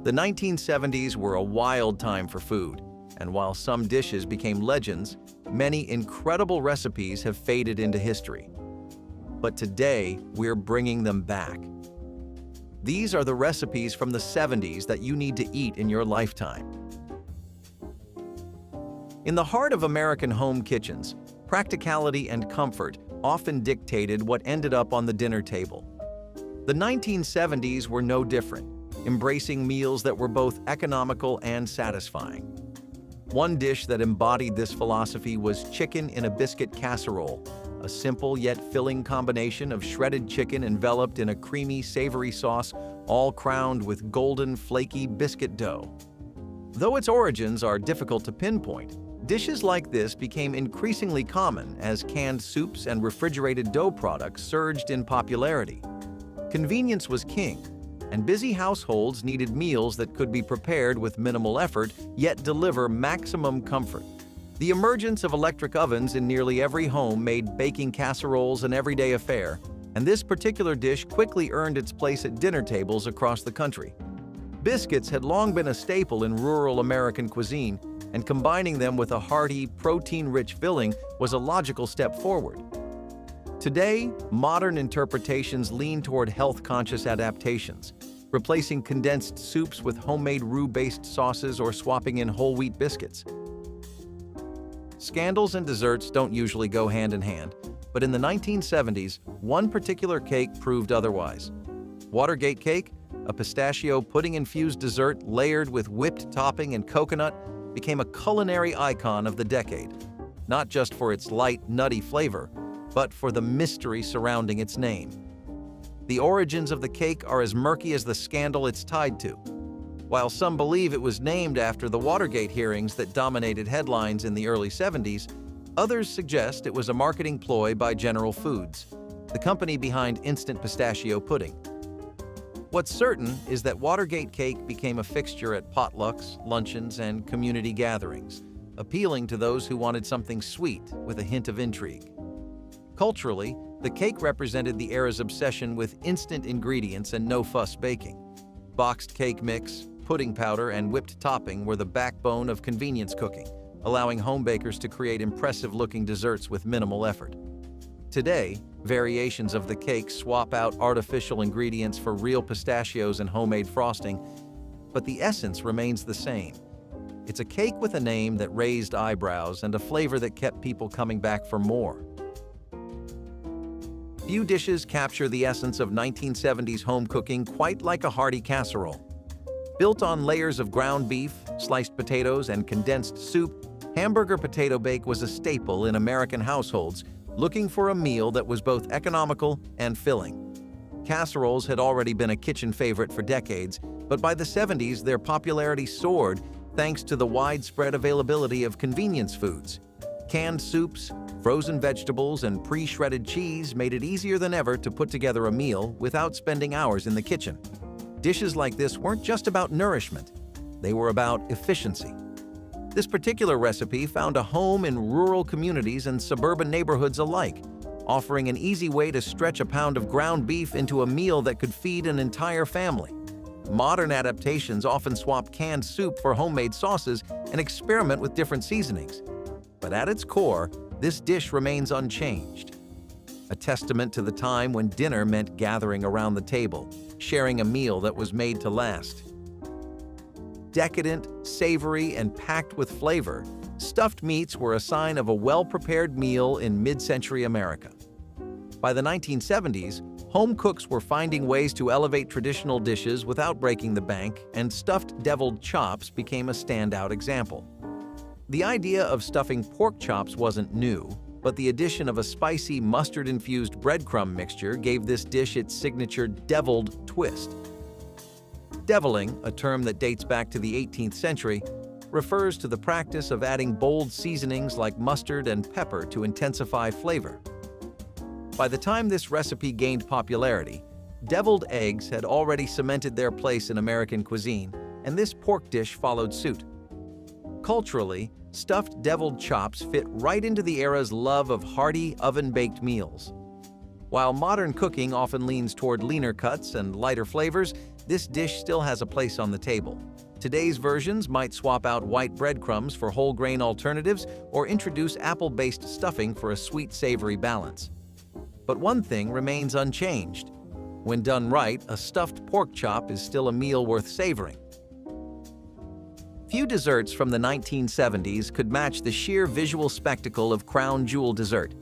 The 1970s were a wild time for food, and while some dishes became legends, many incredible recipes have faded into history. But today, we're bringing them back. These are the recipes from the 70s that you need to eat in your lifetime. In the heart of American home kitchens, practicality and comfort often dictated what ended up on the dinner table. The 1970s were no different, embracing meals that were both economical and satisfying. One dish that embodied this philosophy was chicken in a biscuit casserole, a simple yet filling combination of shredded chicken enveloped in a creamy, savory sauce, all crowned with golden, flaky biscuit dough. Though its origins are difficult to pinpoint, dishes like this became increasingly common as canned soups and refrigerated dough products surged in popularity. Convenience was king, and busy households needed meals that could be prepared with minimal effort yet deliver maximum comfort. The emergence of electric ovens in nearly every home made baking casseroles an everyday affair, and this particular dish quickly earned its place at dinner tables across the country. Biscuits had long been a staple in rural American cuisine, and combining them with a hearty, protein-rich filling was a logical step forward. Today, modern interpretations lean toward health-conscious adaptations, replacing condensed soups with homemade roux-based sauces or swapping in whole wheat biscuits. Scandals and desserts don't usually go hand in hand, but in the 1970s, one particular cake proved otherwise. Watergate Cake, a pistachio pudding-infused dessert layered with whipped topping and coconut, became a culinary icon of the decade, not just for its light, nutty flavor, but for the mystery surrounding its name. The origins of the cake are as murky as the scandal it's tied to. While some believe it was named after the Watergate hearings that dominated headlines in the early 70s, others suggest it was a marketing ploy by General Foods, the company behind instant pistachio pudding. What's certain is that Watergate Cake became a fixture at potlucks, luncheons, and community gatherings, appealing to those who wanted something sweet with a hint of intrigue. Culturally, the cake represented the era's obsession with instant ingredients and no-fuss baking. Boxed cake mix, pudding powder, and whipped topping were the backbone of convenience cooking, allowing home bakers to create impressive-looking desserts with minimal effort. Today, variations of the cake swap out artificial ingredients for real pistachios and homemade frosting, but the essence remains the same. It's a cake with a name that raised eyebrows and a flavor that kept people coming back for more. Few dishes capture the essence of 1970s home cooking quite like a hearty casserole. Built on layers of ground beef, sliced potatoes, and condensed soup, Hamburger potato bake was a staple in American households looking for a meal that was both economical and filling. Casseroles had already been a kitchen favorite for decades, but by the 70s their popularity soared thanks to the widespread availability of convenience foods. Canned soups, frozen vegetables, and pre-shredded cheese made it easier than ever to put together a meal without spending hours in the kitchen. Dishes like this weren't just about nourishment, they were about efficiency. This particular recipe found a home in rural communities and suburban neighborhoods alike, offering an easy way to stretch a pound of ground beef into a meal that could feed an entire family. Modern adaptations often swap canned soup for homemade sauces and experiment with different seasonings. But at its core, this dish remains unchanged. A testament to the time when dinner meant gathering around the table, sharing a meal that was made to last. Decadent, savory, and packed with flavor, stuffed meats were a sign of a well-prepared meal in mid-century America. By the 1970s, home cooks were finding ways to elevate traditional dishes without breaking the bank, and stuffed deviled chops became a standout example. The idea of stuffing pork chops wasn't new, but the addition of a spicy mustard-infused breadcrumb mixture gave this dish its signature deviled twist. Deviling, a term that dates back to the 18th century, refers to the practice of adding bold seasonings like mustard and pepper to intensify flavor. By the time this recipe gained popularity, deviled eggs had already cemented their place in American cuisine, and this pork dish followed suit. Culturally, stuffed deviled chops fit right into the era's love of hearty, oven-baked meals. While modern cooking often leans toward leaner cuts and lighter flavors, this dish still has a place on the table. Today's versions might swap out white breadcrumbs for whole grain alternatives or introduce apple-based stuffing for a sweet-savory balance. But one thing remains unchanged. When done right, a stuffed pork chop is still a meal worth savoring. Few desserts from the 1970s could match the sheer visual spectacle of crown jewel dessert.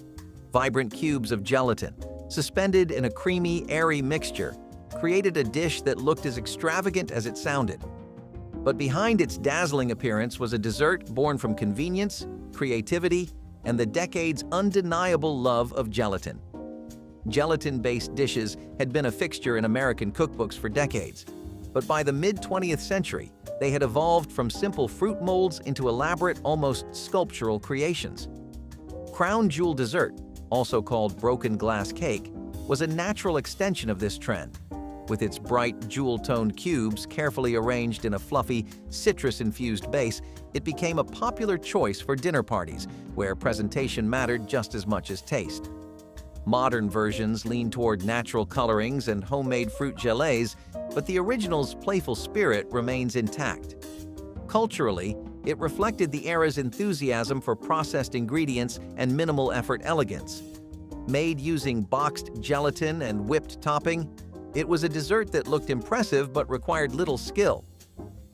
Vibrant cubes of gelatin, suspended in a creamy, airy mixture, created a dish that looked as extravagant as it sounded. But behind its dazzling appearance was a dessert born from convenience, creativity, and the decade's undeniable love of gelatin. Gelatin-based dishes had been a fixture in American cookbooks for decades, but by the mid-20th century, they had evolved from simple fruit molds into elaborate, almost sculptural creations. Crown jewel dessert, also called broken glass cake, was a natural extension of this trend. With its bright, jewel-toned cubes carefully arranged in a fluffy, citrus-infused base, it became a popular choice for dinner parties, where presentation mattered just as much as taste. Modern versions lean toward natural colorings and homemade fruit gelées, but the original's playful spirit remains intact. Culturally, it reflected the era's enthusiasm for processed ingredients and minimal-effort elegance. Made using boxed gelatin and whipped topping, it was a dessert that looked impressive but required little skill.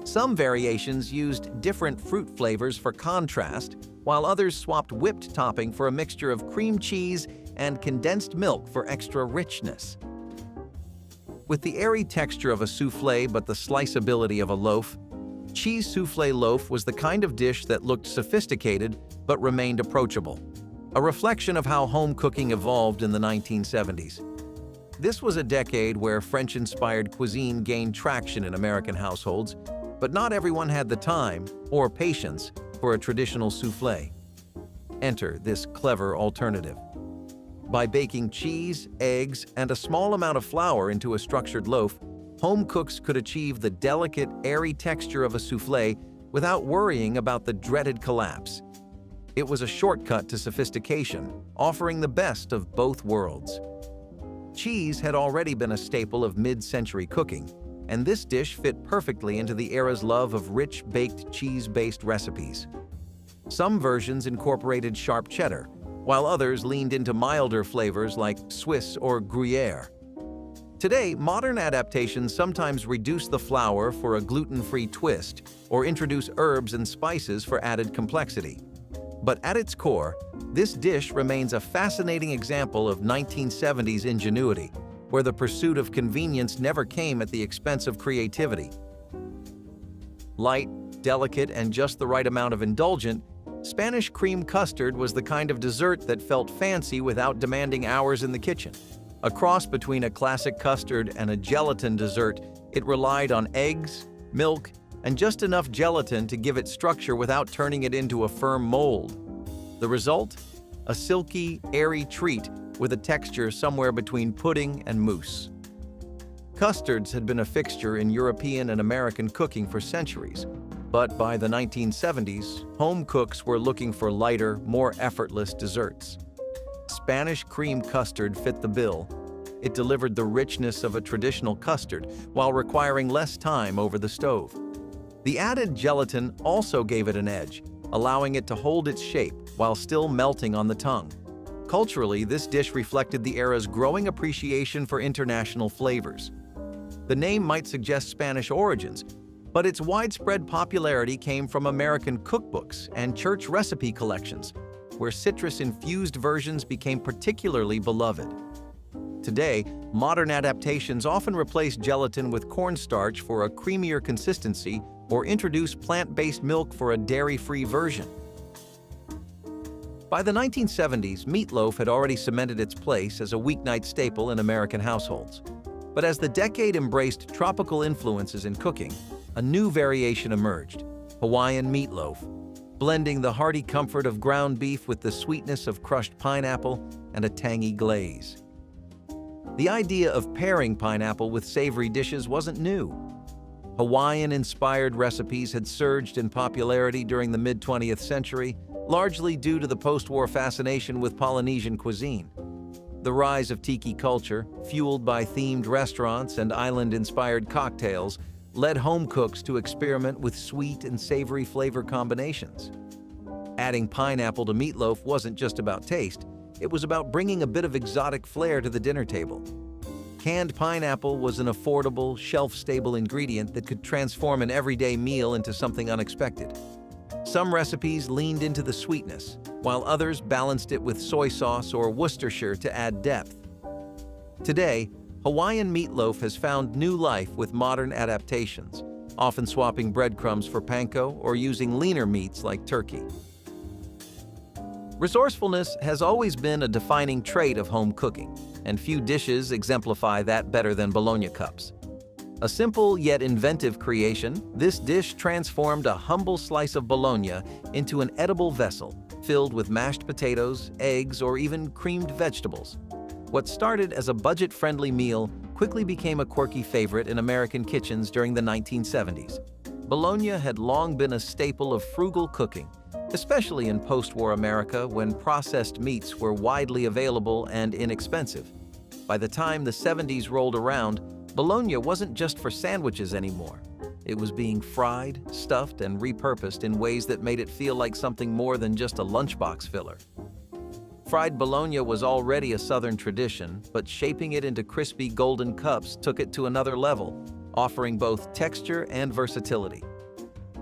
Some variations used different fruit flavors for contrast, while others swapped whipped topping for a mixture of cream cheese and condensed milk for extra richness. With the airy texture of a soufflé but the sliceability of a loaf, cheese soufflé loaf was the kind of dish that looked sophisticated but remained approachable, a reflection of how home cooking evolved in the 1970s. This was a decade where French-inspired cuisine gained traction in American households, but not everyone had the time or patience for a traditional soufflé. Enter this clever alternative. By baking cheese, eggs, and a small amount of flour into a structured loaf, home cooks could achieve the delicate, airy texture of a soufflé without worrying about the dreaded collapse. It was a shortcut to sophistication, offering the best of both worlds. Cheese had already been a staple of mid-century cooking, and this dish fit perfectly into the era's love of rich, baked cheese-based recipes. Some versions incorporated sharp cheddar, while others leaned into milder flavors like Swiss or Gruyere. Today, modern adaptations sometimes reduce the flour for a gluten-free twist or introduce herbs and spices for added complexity. But at its core, this dish remains a fascinating example of 1970s ingenuity, where the pursuit of convenience never came at the expense of creativity. Light, delicate, and just the right amount of indulgent, Spanish cream custard was the kind of dessert that felt fancy without demanding hours in the kitchen. A cross between a classic custard and a gelatin dessert, it relied on eggs, milk, and just enough gelatin to give it structure without turning it into a firm mold. The result? A silky, airy treat with a texture somewhere between pudding and mousse. Custards had been a fixture in European and American cooking for centuries, but by the 1970s, home cooks were looking for lighter, more effortless desserts. Spanish cream custard fit the bill. It delivered the richness of a traditional custard while requiring less time over the stove. The added gelatin also gave it an edge, allowing it to hold its shape while still melting on the tongue. Culturally, this dish reflected the era's growing appreciation for international flavors. The name might suggest Spanish origins, but its widespread popularity came from American cookbooks and church recipe collections, where citrus-infused versions became particularly beloved. Today, modern adaptations often replace gelatin with cornstarch for a creamier consistency or introduce plant-based milk for a dairy-free version. By the 1970s, meatloaf had already cemented its place as a weeknight staple in American households. But as the decade embraced tropical influences in cooking, a new variation emerged: Hawaiian meatloaf, blending the hearty comfort of ground beef with the sweetness of crushed pineapple and a tangy glaze. The idea of pairing pineapple with savory dishes wasn't new. Hawaiian-inspired recipes had surged in popularity during the mid-20th century, largely due to the post-war fascination with Polynesian cuisine. The rise of tiki culture, fueled by themed restaurants and island-inspired cocktails, led home cooks to experiment with sweet and savory flavor combinations. Adding pineapple to meatloaf wasn't just about taste, it was about bringing a bit of exotic flair to the dinner table. Canned pineapple was an affordable, shelf-stable ingredient that could transform an everyday meal into something unexpected. Some recipes leaned into the sweetness, while others balanced it with soy sauce or Worcestershire to add depth. Today, Hawaiian meatloaf has found new life with modern adaptations, often swapping breadcrumbs for panko or using leaner meats like turkey. Resourcefulness has always been a defining trait of home cooking, and few dishes exemplify that better than Bologna Cups. A simple yet inventive creation, this dish transformed a humble slice of bologna into an edible vessel filled with mashed potatoes, eggs, or even creamed vegetables. What started as a budget-friendly meal quickly became a quirky favorite in American kitchens during the 1970s. Bologna had long been a staple of frugal cooking, especially in post-war America when processed meats were widely available and inexpensive. By the time the 70s rolled around, bologna wasn't just for sandwiches anymore. It was being fried, stuffed, and repurposed in ways that made it feel like something more than just a lunchbox filler. Fried bologna was already a Southern tradition, but shaping it into crispy golden cups took it to another level, offering both texture and versatility.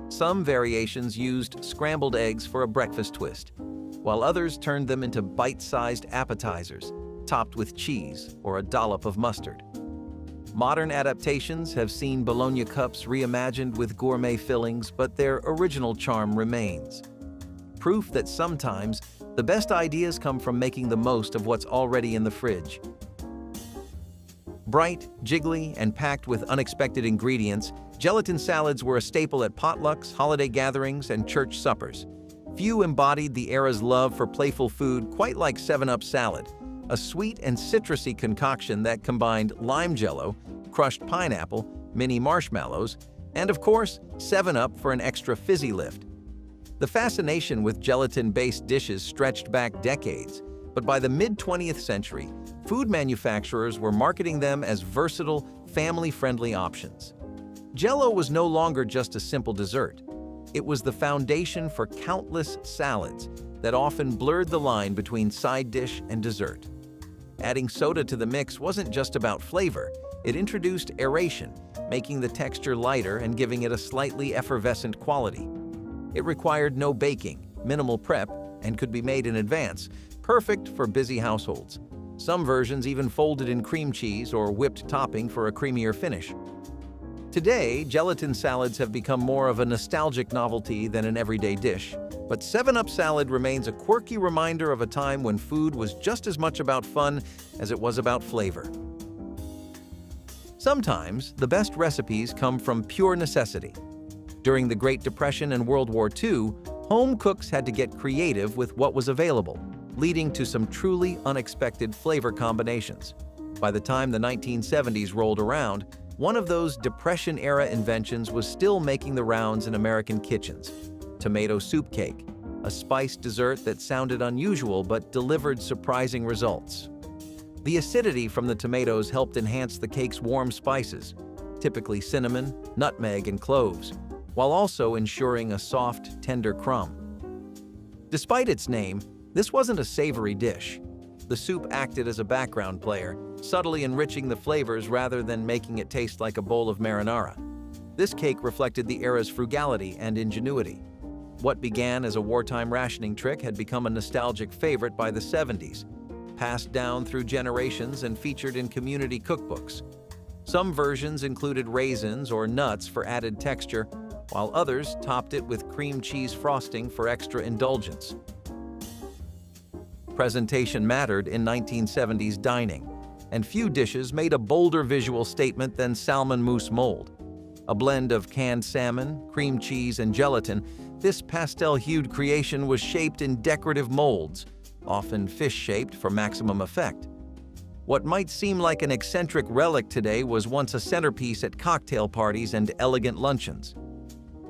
Some variations used scrambled eggs for a breakfast twist, while others turned them into bite-sized appetizers, topped with cheese or a dollop of mustard. Modern adaptations have seen Bologna Cups reimagined with gourmet fillings, but their original charm remains. Proof that sometimes the best ideas come from making the most of what's already in the fridge. Bright, jiggly, and packed with unexpected ingredients, gelatin salads were a staple at potlucks, holiday gatherings, and church suppers. Few embodied the era's love for playful food quite like 7-Up salad, a sweet and citrusy concoction that combined lime Jell-o, crushed pineapple, mini marshmallows, and of course, 7-Up for an extra fizzy lift. The fascination with gelatin-based dishes stretched back decades, but by the mid-20th century, food manufacturers were marketing them as versatile, family-friendly options. Jell-o was no longer just a simple dessert. It was the foundation for countless salads that often blurred the line between side dish and dessert. Adding soda to the mix wasn't just about flavor, it introduced aeration, making the texture lighter and giving it a slightly effervescent quality. It required no baking, minimal prep, and could be made in advance, perfect for busy households. Some versions even folded in cream cheese or whipped topping for a creamier finish. Today, gelatin salads have become more of a nostalgic novelty than an everyday dish, but 7-Up salad remains a quirky reminder of a time when food was just as much about fun as it was about flavor. Sometimes, the best recipes come from pure necessity. During the Great Depression and World War II, home cooks had to get creative with what was available, leading to some truly unexpected flavor combinations. By the time the 1970s rolled around, one of those Depression-era inventions was still making the rounds in American kitchens: tomato soup cake, a spiced dessert that sounded unusual but delivered surprising results. The acidity from the tomatoes helped enhance the cake's warm spices, typically cinnamon, nutmeg, and cloves, while also ensuring a soft, tender crumb. Despite its name, this wasn't a savory dish. The soup acted as a background player, subtly enriching the flavors rather than making it taste like a bowl of marinara. This cake reflected the era's frugality and ingenuity. What began as a wartime rationing trick had become a nostalgic favorite by the 70s, passed down through generations and featured in community cookbooks. Some versions included raisins or nuts for added texture, while others topped it with cream cheese frosting for extra indulgence. Presentation mattered in 1970s dining, and few dishes made a bolder visual statement than salmon mousse mold. A blend of canned salmon, cream cheese, and gelatin, this pastel-hued creation was shaped in decorative molds, often fish-shaped for maximum effect. What might seem like an eccentric relic today was once a centerpiece at cocktail parties and elegant luncheons.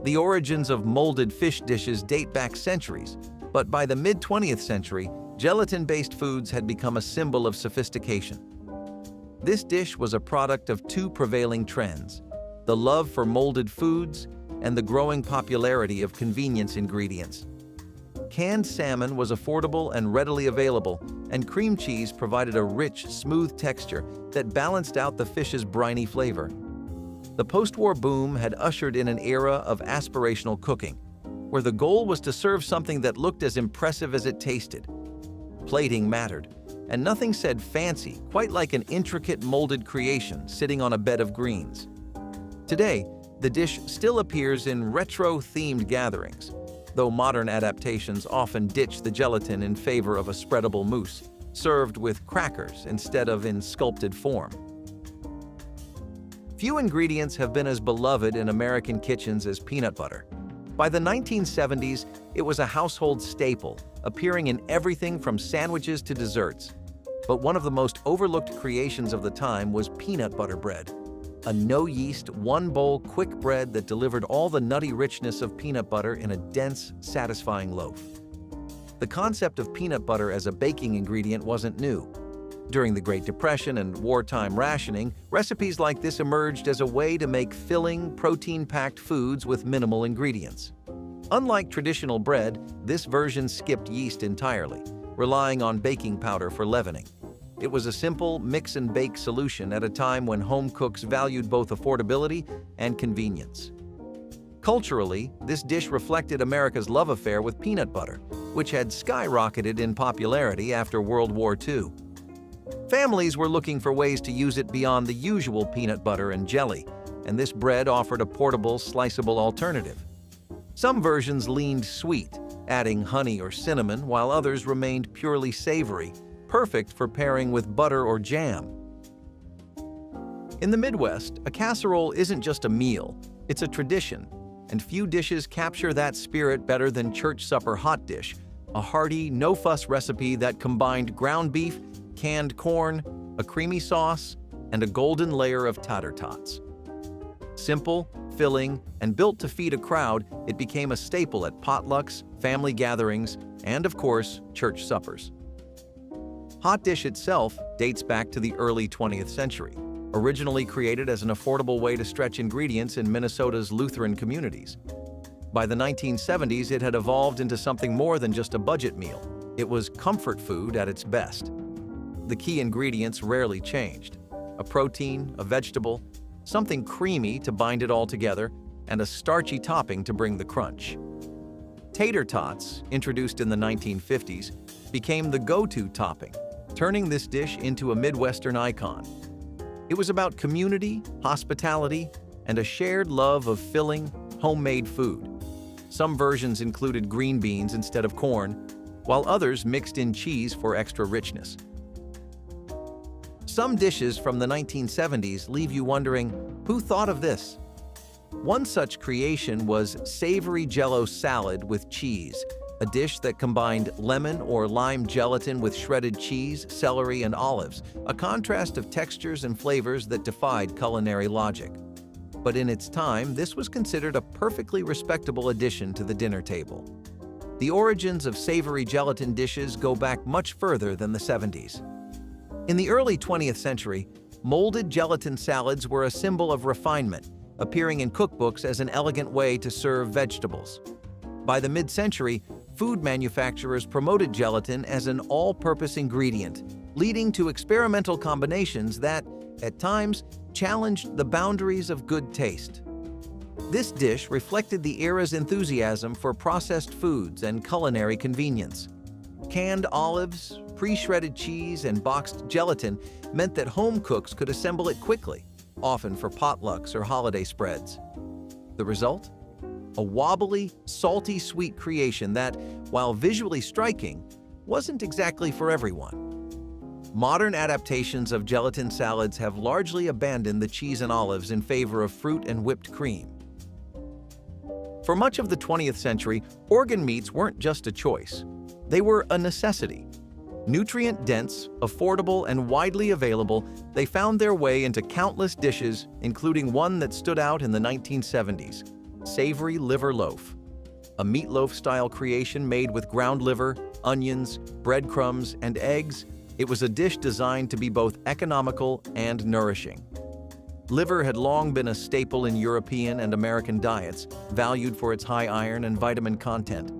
The origins of molded fish dishes date back centuries, but by the mid-20th century, gelatin-based foods had become a symbol of sophistication. This dish was a product of two prevailing trends: the love for molded foods and the growing popularity of convenience ingredients. Canned salmon was affordable and readily available, and cream cheese provided a rich, smooth texture that balanced out the fish's briny flavor. The post-war boom had ushered in an era of aspirational cooking, where the goal was to serve something that looked as impressive as it tasted. Plating mattered, and nothing said fancy quite like an intricate molded creation sitting on a bed of greens. Today, the dish still appears in retro-themed gatherings, though modern adaptations often ditch the gelatin in favor of a spreadable mousse, served with crackers instead of in sculpted form. Few ingredients have been as beloved in American kitchens as peanut butter. By the 1970s, it was a household staple, appearing in everything from sandwiches to desserts. But one of the most overlooked creations of the time was peanut butter bread, a no-yeast, one-bowl quick bread that delivered all the nutty richness of peanut butter in a dense, satisfying loaf. The concept of peanut butter as a baking ingredient wasn't new. During the Great Depression and wartime rationing, recipes like this emerged as a way to make filling, protein-packed foods with minimal ingredients. Unlike traditional bread, this version skipped yeast entirely, relying on baking powder for leavening. It was a simple mix-and-bake solution at a time when home cooks valued both affordability and convenience. Culturally, this dish reflected America's love affair with peanut butter, which had skyrocketed in popularity after World War II. Families were looking for ways to use it beyond the usual peanut butter and jelly, and this bread offered a portable, sliceable alternative. Some versions leaned sweet, adding honey or cinnamon, while others remained purely savory, perfect for pairing with butter or jam. In the Midwest, a casserole isn't just a meal, it's a tradition, and few dishes capture that spirit better than church supper Hotdish, a hearty, no-fuss recipe that combined ground beef, canned corn, a creamy sauce, and a golden layer of tater tots. Simple, filling, and built to feed a crowd, it became a staple at potlucks, family gatherings, and of course, church suppers. Hotdish itself dates back to the early 20th century, originally created as an affordable way to stretch ingredients in Minnesota's Lutheran communities. By the 1970s, it had evolved into something more than just a budget meal. It was comfort food at its best. The key ingredients rarely changed: a protein, a vegetable, something creamy to bind it all together, and a starchy topping to bring the crunch. Tater tots, introduced in the 1950s, became the go-to topping, turning this dish into a Midwestern icon. It was about community, hospitality, and a shared love of filling, homemade food. Some versions included green beans instead of corn, while others mixed in cheese for extra richness. Some dishes from the 1970s leave you wondering, who thought of this? One such creation was savory Jell-o salad with cheese, a dish that combined lemon or lime gelatin with shredded cheese, celery, and olives, a contrast of textures and flavors that defied culinary logic. But in its time, this was considered a perfectly respectable addition to the dinner table. The origins of savory gelatin dishes go back much further than the 70s. In the early 20th century, molded gelatin salads were a symbol of refinement, appearing in cookbooks as an elegant way to serve vegetables. By the mid-century, food manufacturers promoted gelatin as an all-purpose ingredient, leading to experimental combinations that, at times, challenged the boundaries of good taste. This dish reflected the era's enthusiasm for processed foods and culinary convenience. Canned olives, pre-shredded cheese, and boxed gelatin meant that home cooks could assemble it quickly, often for potlucks or holiday spreads. The result? A wobbly, salty sweet creation that, while visually striking, wasn't exactly for everyone. Modern adaptations of gelatin salads have largely abandoned the cheese and olives in favor of fruit and whipped cream. For much of the 20th century, organ meats weren't just a choice. They were a necessity. Nutrient-dense, affordable, and widely available, they found their way into countless dishes, including one that stood out in the 1970s, savory liver loaf. A meatloaf-style creation made with ground liver, onions, breadcrumbs, and eggs, it was a dish designed to be both economical and nourishing. Liver had long been a staple in European and American diets, valued for its high iron and vitamin content.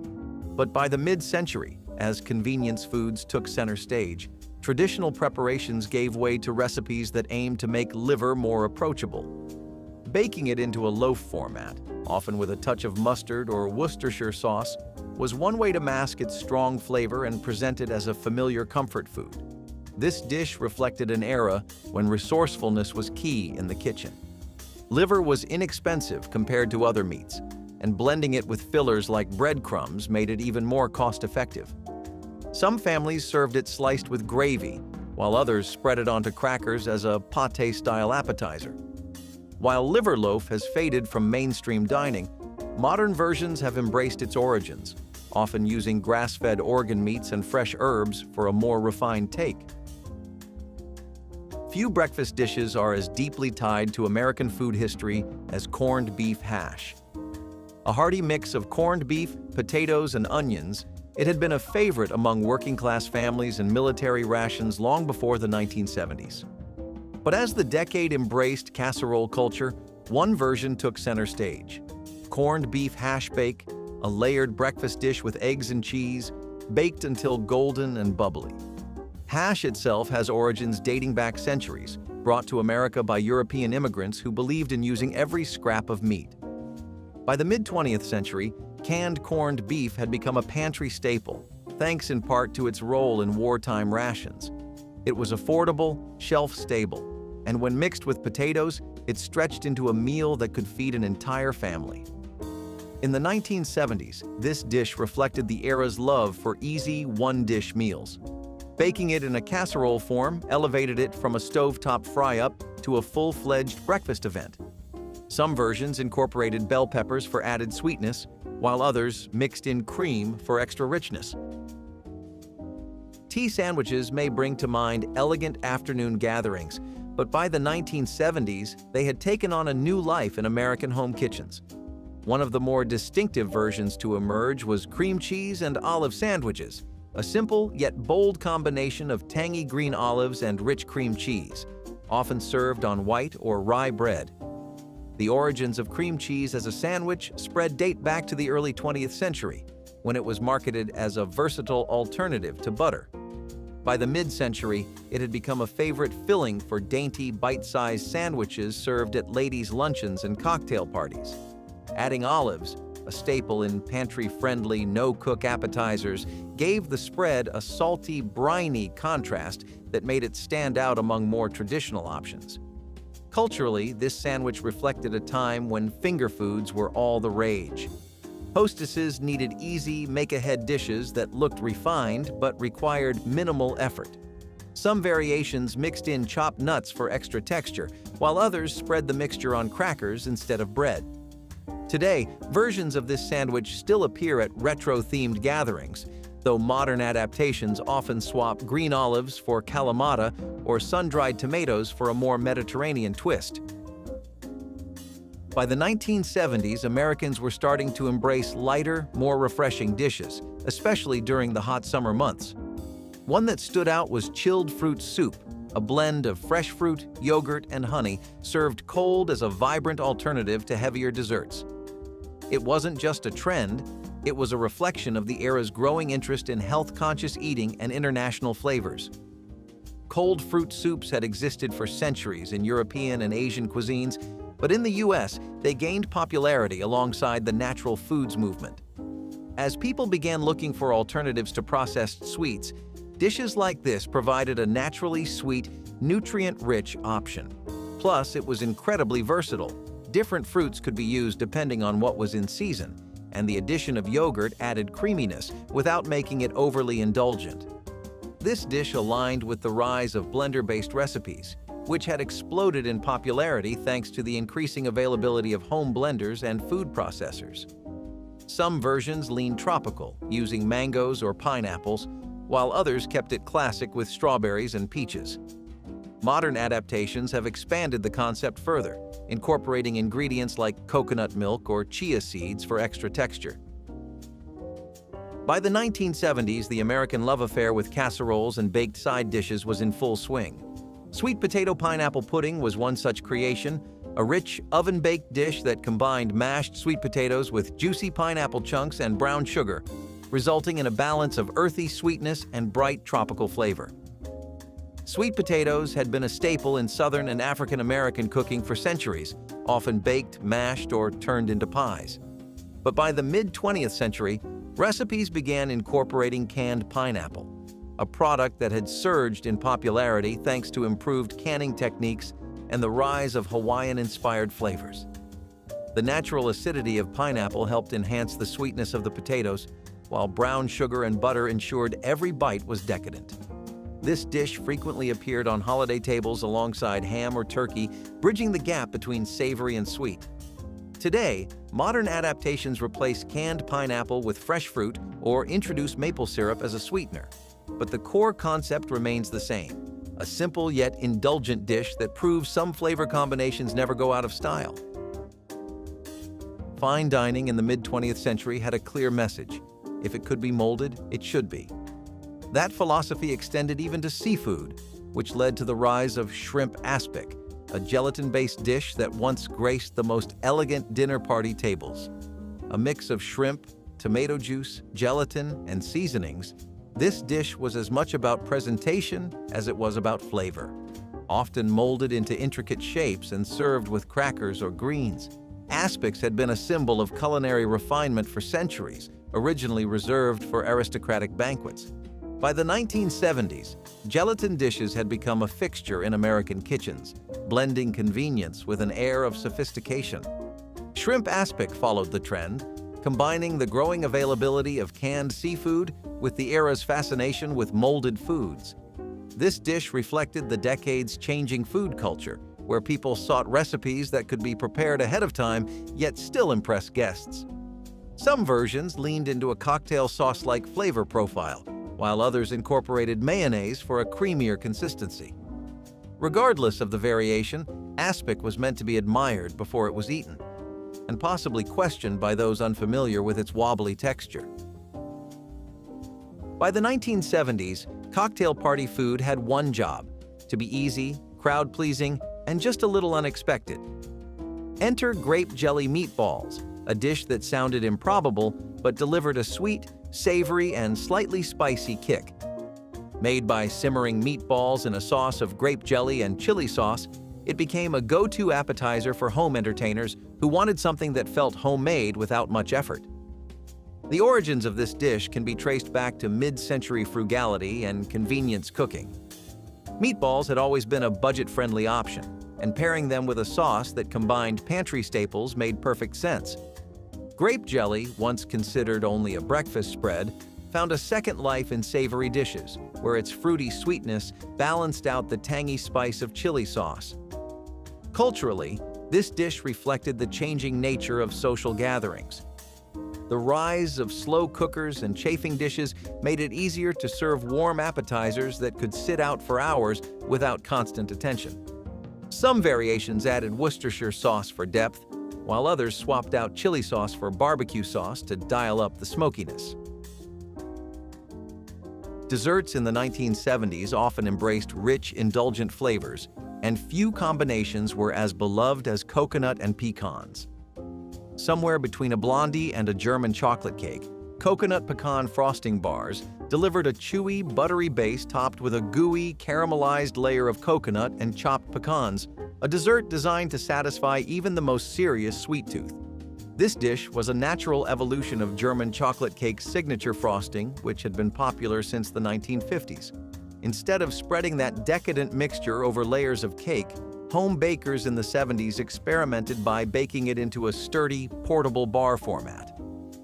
But by the mid-century, as convenience foods took center stage, traditional preparations gave way to recipes that aimed to make liver more approachable. Baking it into a loaf format, often with a touch of mustard or Worcestershire sauce, was one way to mask its strong flavor and present it as a familiar comfort food. This dish reflected an era when resourcefulness was key in the kitchen. Liver was inexpensive compared to other meats, and blending it with fillers like breadcrumbs made it even more cost-effective. Some families served it sliced with gravy, while others spread it onto crackers as a pâté-style appetizer. While liver loaf has faded from mainstream dining, modern versions have embraced its origins, often using grass-fed organ meats and fresh herbs for a more refined take. Few breakfast dishes are as deeply tied to American food history as corned beef hash. A hearty mix of corned beef, potatoes, and onions, it had been a favorite among working-class families and military rations long before the 1970s. But as the decade embraced casserole culture, one version took center stage: corned beef hash bake, a layered breakfast dish with eggs and cheese, baked until golden and bubbly. Hash itself has origins dating back centuries, brought to America by European immigrants who believed in using every scrap of meat. By the mid-20th century, canned corned beef had become a pantry staple, thanks in part to its role in wartime rations. It was affordable, shelf-stable, and when mixed with potatoes, it stretched into a meal that could feed an entire family. In the 1970s, this dish reflected the era's love for easy, one-dish meals. Baking it in a casserole form elevated it from a stovetop fry-up to a full-fledged breakfast event. Some versions incorporated bell peppers for added sweetness, while others mixed in cream for extra richness. Tea sandwiches may bring to mind elegant afternoon gatherings, but by the 1970s, they had taken on a new life in American home kitchens. One of the more distinctive versions to emerge was cream cheese and olive sandwiches, a simple yet bold combination of tangy green olives and rich cream cheese, often served on white or rye bread. The origins of cream cheese as a sandwich spread date back to the early 20th century, when it was marketed as a versatile alternative to butter. By the mid-century, it had become a favorite filling for dainty, bite-sized sandwiches served at ladies' luncheons and cocktail parties. Adding olives, a staple in pantry-friendly, no-cook appetizers, gave the spread a salty, briny contrast that made it stand out among more traditional options. Culturally, this sandwich reflected a time when finger foods were all the rage. Hostesses needed easy, make-ahead dishes that looked refined but required minimal effort. Some variations mixed in chopped nuts for extra texture, while others spread the mixture on crackers instead of bread. Today, versions of this sandwich still appear at retro-themed gatherings, though modern adaptations often swap green olives for kalamata or sun-dried tomatoes for a more Mediterranean twist. By the 1970s, Americans were starting to embrace lighter, more refreshing dishes, especially during the hot summer months. One that stood out was chilled fruit soup, a blend of fresh fruit, yogurt, and honey served cold as a vibrant alternative to heavier desserts. It wasn't just a trend, it was a reflection of the era's growing interest in health-conscious eating and international flavors. Cold fruit soups had existed for centuries in European and Asian cuisines, but in the US, they gained popularity alongside the natural foods movement. As people began looking for alternatives to processed sweets, dishes like this provided a naturally sweet, nutrient-rich option. Plus, it was incredibly versatile. Different fruits could be used depending on what was in season, and the addition of yogurt added creaminess without making it overly indulgent. This dish aligned with the rise of blender-based recipes, which had exploded in popularity thanks to the increasing availability of home blenders and food processors. Some versions leaned tropical, using mangoes or pineapples, while others kept it classic with strawberries and peaches. Modern adaptations have expanded the concept further, incorporating ingredients like coconut milk or chia seeds for extra texture. By the 1970s, the American love affair with casseroles and baked side dishes was in full swing. Sweet potato pineapple pudding was one such creation, a rich, oven-baked dish that combined mashed sweet potatoes with juicy pineapple chunks and brown sugar, resulting in a balance of earthy sweetness and bright tropical flavor. Sweet potatoes had been a staple in Southern and African American cooking for centuries, often baked, mashed, or turned into pies. But by the mid-20th century, recipes began incorporating canned pineapple, a product that had surged in popularity thanks to improved canning techniques and the rise of Hawaiian-inspired flavors. The natural acidity of pineapple helped enhance the sweetness of the potatoes, while brown sugar and butter ensured every bite was decadent. This dish frequently appeared on holiday tables alongside ham or turkey, bridging the gap between savory and sweet. Today, modern adaptations replace canned pineapple with fresh fruit or introduce maple syrup as a sweetener. But the core concept remains the same, a simple yet indulgent dish that proves some flavor combinations never go out of style. Fine dining in the mid-20th century had a clear message. If it could be molded, it should be. That philosophy extended even to seafood, which led to the rise of shrimp aspic, a gelatin-based dish that once graced the most elegant dinner party tables. A mix of shrimp, tomato juice, gelatin, and seasonings, this dish was as much about presentation as it was about flavor. Often molded into intricate shapes and served with crackers or greens, aspics had been a symbol of culinary refinement for centuries, originally reserved for aristocratic banquets. By the 1970s, gelatin dishes had become a fixture in American kitchens, blending convenience with an air of sophistication. Shrimp aspic followed the trend, combining the growing availability of canned seafood with the era's fascination with molded foods. This dish reflected the decades' changing food culture, where people sought recipes that could be prepared ahead of time yet still impress guests. Some versions leaned into a cocktail sauce-like flavor profile, while others incorporated mayonnaise for a creamier consistency. Regardless of the variation, aspic was meant to be admired before it was eaten, and possibly questioned by those unfamiliar with its wobbly texture. By the 1970s, cocktail party food had one job: to be easy, crowd-pleasing, and just a little unexpected. Enter grape jelly meatballs, a dish that sounded improbable but delivered a sweet, savory, and slightly spicy kick. Made by simmering meatballs in a sauce of grape jelly and chili sauce, it became a go-to appetizer for home entertainers who wanted something that felt homemade without much effort. The origins of this dish can be traced back to mid-century frugality and convenience cooking. Meatballs had always been a budget-friendly option, and pairing them with a sauce that combined pantry staples made perfect sense. Grape jelly, once considered only a breakfast spread, found a second life in savory dishes, where its fruity sweetness balanced out the tangy spice of chili sauce. Culturally, this dish reflected the changing nature of social gatherings. The rise of slow cookers and chafing dishes made it easier to serve warm appetizers that could sit out for hours without constant attention. Some variations added Worcestershire sauce for depth, while others swapped out chili sauce for barbecue sauce to dial up the smokiness. Desserts in the 1970s often embraced rich, indulgent flavors, and few combinations were as beloved as coconut and pecans. Somewhere between a blondie and a German chocolate cake, Coconut-pecan frosting bars delivered a chewy, buttery base topped with a gooey, caramelized layer of coconut and chopped pecans, a dessert designed to satisfy even the most serious sweet tooth. This dish was a natural evolution of German chocolate cake's signature frosting, which had been popular since the 1950s. Instead of spreading that decadent mixture over layers of cake, home bakers in the 70s experimented by baking it into a sturdy, portable bar format.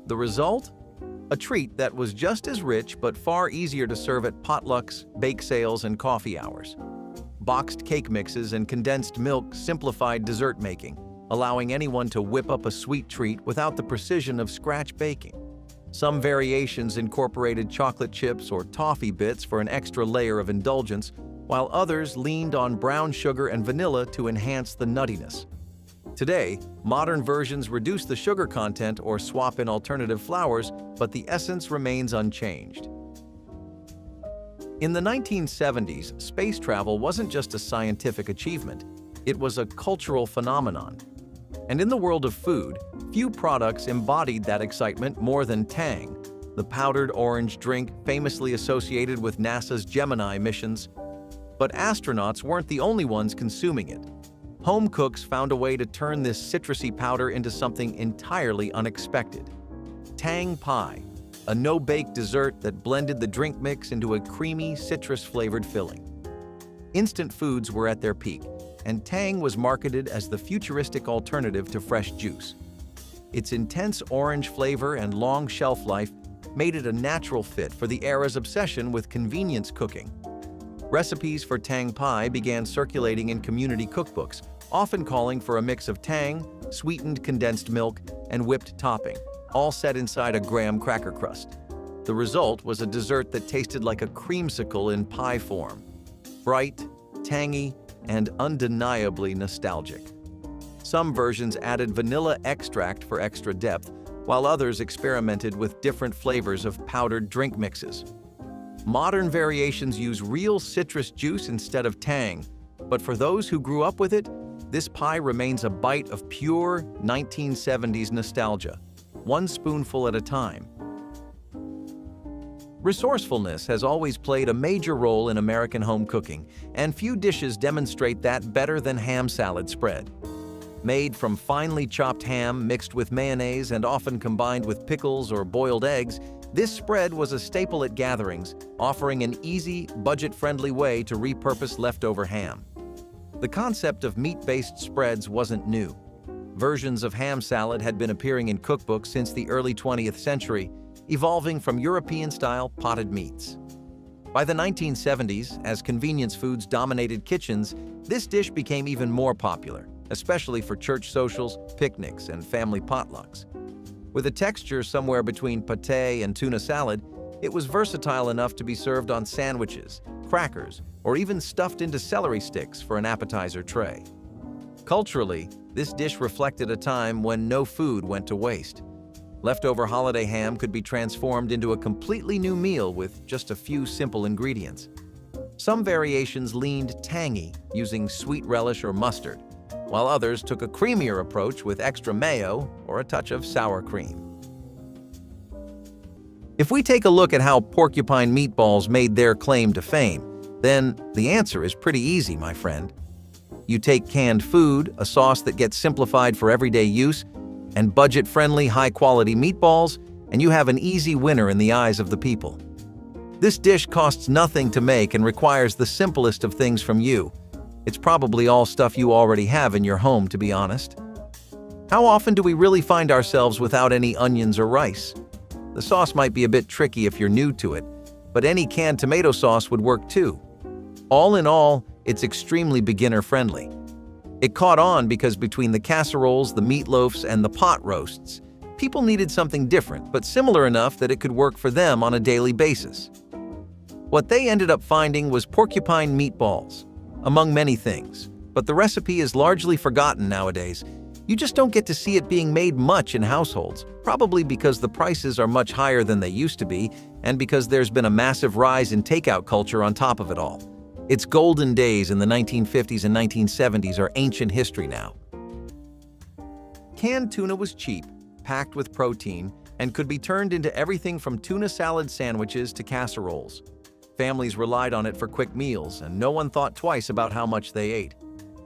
The result? A treat that was just as rich but far easier to serve at potlucks, bake sales, and coffee hours. Boxed cake mixes and condensed milk simplified dessert making, allowing anyone to whip up a sweet treat without the precision of scratch baking. Some variations incorporated chocolate chips or toffee bits for an extra layer of indulgence, while others leaned on brown sugar and vanilla to enhance the nuttiness. Today, modern versions reduce the sugar content or swap in alternative flours, but the essence remains unchanged. In the 1970s, space travel wasn't just a scientific achievement, it was a cultural phenomenon. And in the world of food, few products embodied that excitement more than Tang, the powdered orange drink famously associated with NASA's Gemini missions. But astronauts weren't the only ones consuming it. Home cooks found a way to turn this citrusy powder into something entirely unexpected. Tang Pie, a no-bake dessert that blended the drink mix into a creamy, citrus-flavored filling. Instant foods were at their peak, and Tang was marketed as the futuristic alternative to fresh juice. Its intense orange flavor and long shelf life made it a natural fit for the era's obsession with convenience cooking. Recipes for Tang Pie began circulating in community cookbooks, often calling for a mix of tang, sweetened condensed milk, and whipped topping, all set inside a graham cracker crust. The result was a dessert that tasted like a creamsicle in pie form. Bright, tangy, and undeniably nostalgic. Some versions added vanilla extract for extra depth, while others experimented with different flavors of powdered drink mixes. Modern variations use real citrus juice instead of tang, but for those who grew up with it, this pie remains a bite of pure 1970s nostalgia, one spoonful at a time. Resourcefulness has always played a major role in American home cooking, and few dishes demonstrate that better than ham salad spread. Made from finely chopped ham mixed with mayonnaise and often combined with pickles or boiled eggs, this spread was a staple at gatherings, offering an easy, budget-friendly way to repurpose leftover ham. The concept of meat-based spreads wasn't new. Versions of ham salad had been appearing in cookbooks since the early 20th century, evolving from European-style potted meats. By the 1970s, as convenience foods dominated kitchens, this dish became even more popular, especially for church socials, picnics, and family potlucks. With a texture somewhere between pâté and tuna salad, it was versatile enough to be served on sandwiches, crackers, or even stuffed into celery sticks for an appetizer tray. Culturally, this dish reflected a time when no food went to waste. Leftover holiday ham could be transformed into a completely new meal with just a few simple ingredients. Some variations leaned tangy, using sweet relish or mustard, while others took a creamier approach with extra mayo or a touch of sour cream. If we take a look at how Porcupine meatballs made their claim to fame, then the answer is pretty easy, my friend. You take canned food, a sauce that gets simplified for everyday use, and budget-friendly, high-quality meatballs, and you have an easy winner in the eyes of the people. This dish costs nothing to make and requires the simplest of things from you. It's probably all stuff you already have in your home, to be honest. How often do we really find ourselves without any onions or rice? The sauce might be a bit tricky if you're new to it, but any canned tomato sauce would work too. All in all, it's extremely beginner-friendly. It caught on because between the casseroles, the meatloafs, and the pot roasts, people needed something different, but similar enough that it could work for them on a daily basis. What they ended up finding was porcupine meatballs, among many things, but the recipe is largely forgotten nowadays. You just don't get to see it being made much in households, probably because the prices are much higher than they used to be, and because there's been a massive rise in takeout culture on top of it all. Its golden days in the 1950s and 1970s are ancient history now. Canned tuna was cheap, packed with protein, and could be turned into everything from tuna salad sandwiches to casseroles. Families relied on it for quick meals, and no one thought twice about how much they ate.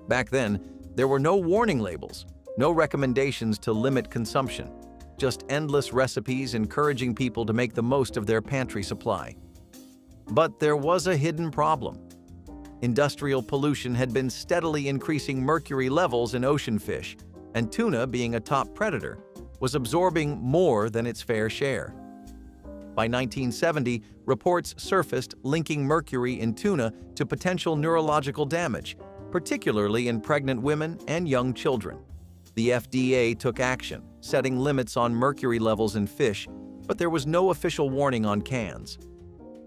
Back then, there were no warning labels, no recommendations to limit consumption, just endless recipes encouraging people to make the most of their pantry supply. But there was a hidden problem. Industrial pollution had been steadily increasing mercury levels in ocean fish, and tuna, being a top predator, was absorbing more than its fair share. By 1970, reports surfaced linking mercury in tuna to potential neurological damage, particularly in pregnant women and young children. The FDA took action, setting limits on mercury levels in fish, but there was no official warning on cans.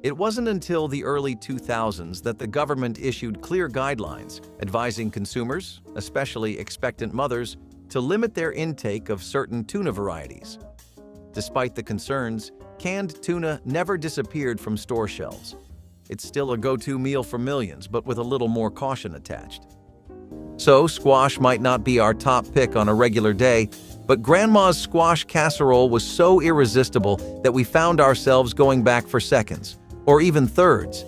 It wasn't until the early 2000s that the government issued clear guidelines advising consumers, especially expectant mothers, to limit their intake of certain tuna varieties. Despite the concerns, canned tuna never disappeared from store shelves. It's still a go-to meal for millions, but with a little more caution attached. So, squash might not be our top pick on a regular day, but Grandma's squash casserole was so irresistible that we found ourselves going back for seconds, or even thirds.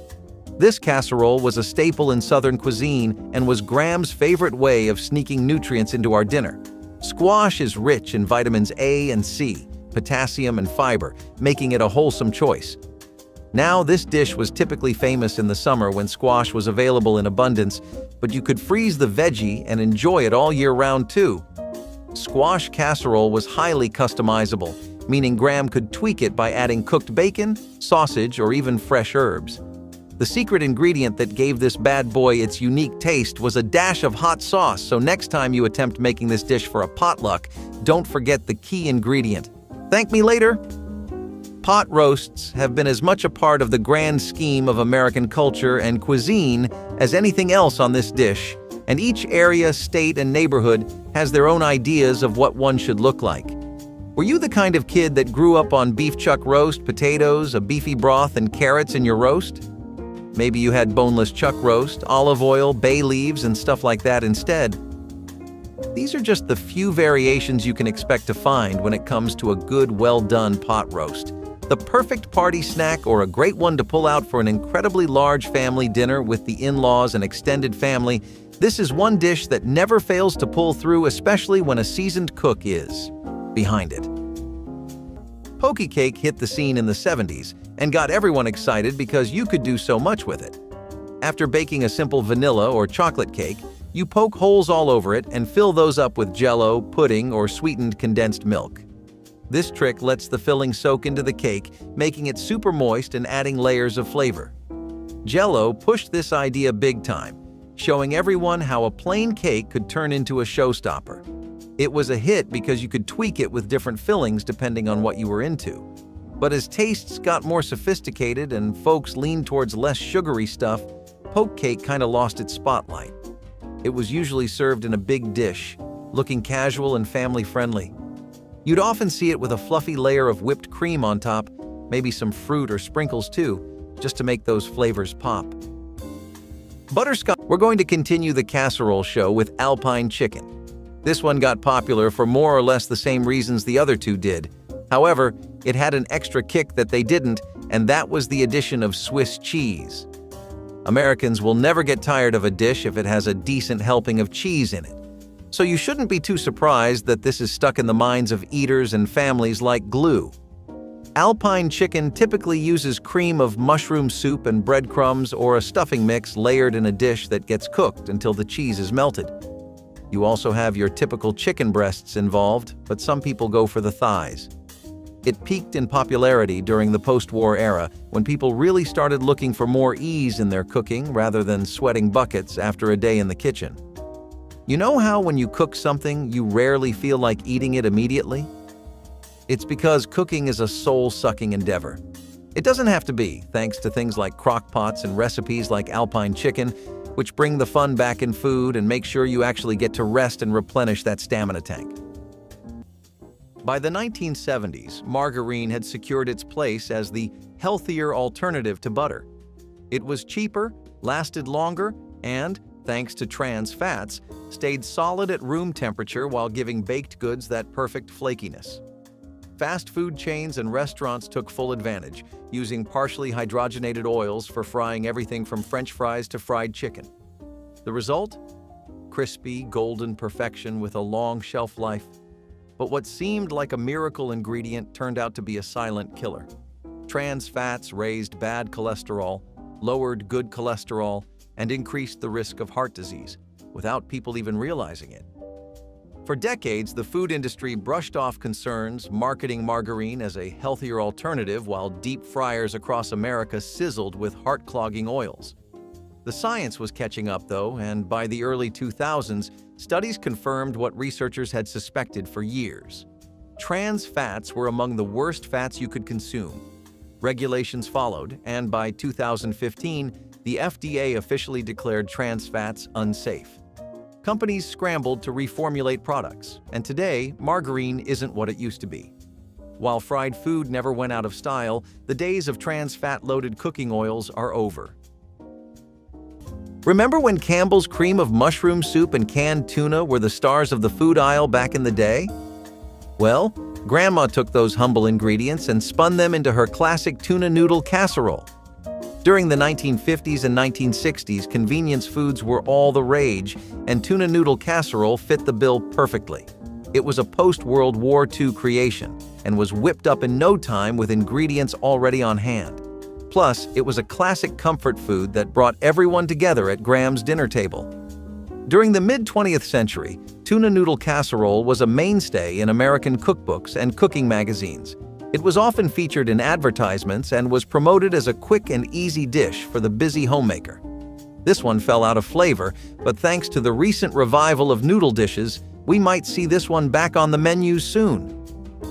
This casserole was a staple in Southern cuisine and was Graham's favorite way of sneaking nutrients into our dinner. Squash is rich in vitamins A and C, potassium and fiber, making it a wholesome choice. Now, this dish was typically famous in the summer when squash was available in abundance, but you could freeze the veggie and enjoy it all year round too. Squash casserole was highly customizable, meaning Graham could tweak it by adding cooked bacon, sausage, or even fresh herbs. The secret ingredient that gave this bad boy its unique taste was a dash of hot sauce, so next time you attempt making this dish for a potluck, don't forget the key ingredient. Thank me later! Pot roasts have been as much a part of the grand scheme of American culture and cuisine as anything else on this dish, and each area, state, and neighborhood has their own ideas of what one should look like. Were you the kind of kid that grew up on beef chuck roast, potatoes, a beefy broth, and carrots in your roast? Maybe you had boneless chuck roast, olive oil, bay leaves, and stuff like that instead. These are just the few variations you can expect to find when it comes to a good, well-done pot roast. The perfect party snack or a great one to pull out for an incredibly large family dinner with the in-laws and extended family, this is one dish that never fails to pull through, especially when a seasoned cook is behind it. Poke cake hit the scene in the 70s and got everyone excited because you could do so much with it. After baking a simple vanilla or chocolate cake, you poke holes all over it and fill those up with Jell-o, pudding, or sweetened condensed milk. This trick lets the filling soak into the cake, making it super moist and adding layers of flavor. Jell-o pushed this idea big time, showing everyone how a plain cake could turn into a showstopper. It was a hit because you could tweak it with different fillings depending on what you were into. But as tastes got more sophisticated and folks leaned towards less sugary stuff, poke cake kind of lost its spotlight. It was usually served in a big dish, looking casual and family-friendly. You'd often see it with a fluffy layer of whipped cream on top, maybe some fruit or sprinkles too, just to make those flavors pop. Butterscotch. We're going to continue the casserole show with Alpine Chicken. This one got popular for more or less the same reasons the other two did. However, it had an extra kick that they didn't, and that was the addition of Swiss cheese. Americans will never get tired of a dish if it has a decent helping of cheese in it. So you shouldn't be too surprised that this is stuck in the minds of eaters and families like glue. Alpine chicken typically uses cream of mushroom soup and breadcrumbs or a stuffing mix layered in a dish that gets cooked until the cheese is melted. You also have your typical chicken breasts involved, but some people go for the thighs. It peaked in popularity during the post-war era when people really started looking for more ease in their cooking rather than sweating buckets after a day in the kitchen. You know how when you cook something, you rarely feel like eating it immediately? It's because cooking is a soul-sucking endeavor. It doesn't have to be, thanks to things like crock pots and recipes like Alpine Chicken, which bring the fun back in food and make sure you actually get to rest and replenish that stamina tank. By the 1970s, margarine had secured its place as the healthier alternative to butter. It was cheaper, lasted longer, and, thanks to trans fats, stayed solid at room temperature while giving baked goods that perfect flakiness. Fast food chains and restaurants took full advantage, using partially hydrogenated oils for frying everything from French fries to fried chicken. The result? Crispy, golden perfection with a long shelf life. But what seemed like a miracle ingredient turned out to be a silent killer. Trans fats raised bad cholesterol, lowered good cholesterol, and increased the risk of heart disease, without people even realizing it. For decades, the food industry brushed off concerns, marketing margarine as a healthier alternative while deep fryers across America sizzled with heart-clogging oils. The science was catching up, though, and by the early 2000s, studies confirmed what researchers had suspected for years. Trans fats were among the worst fats you could consume. Regulations followed, and by 2015, the FDA officially declared trans fats unsafe. companies scrambled to reformulate products, and today, margarine isn't what it used to be. While fried food never went out of style, the days of trans fat-loaded cooking oils are over. Remember when Campbell's cream of mushroom soup and canned tuna were the stars of the food aisle back in the day? Well, Grandma took those humble ingredients and spun them into her classic tuna noodle casserole. During the 1950s and 1960s, convenience foods were all the rage, and tuna noodle casserole fit the bill perfectly. It was a post-World War II creation and was whipped up in no time with ingredients already on hand. Plus, it was a classic comfort food that brought everyone together at Graham's dinner table. During the mid-20th century, tuna noodle casserole was a mainstay in American cookbooks and cooking magazines. It was often featured in advertisements and was promoted as a quick and easy dish for the busy homemaker. This one fell out of flavor, but thanks to the recent revival of noodle dishes, we might see this one back on the menus soon.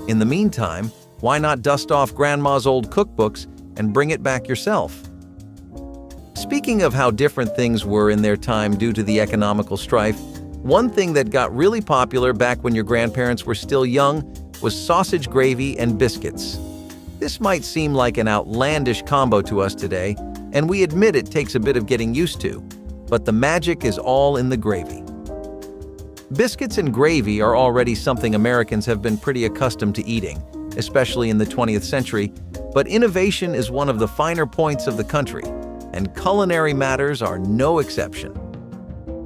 In the meantime, why not dust off Grandma's old cookbooks and bring it back yourself? Speaking of how different things were in their time due to the economical strife, one thing that got really popular back when your grandparents were still young was sausage gravy and biscuits. This might seem like an outlandish combo to us today, and we admit it takes a bit of getting used to, but the magic is all in the gravy. Biscuits and gravy are already something Americans have been pretty accustomed to eating, especially in the 20th century, but innovation is one of the finer points of the country, and culinary matters are no exception.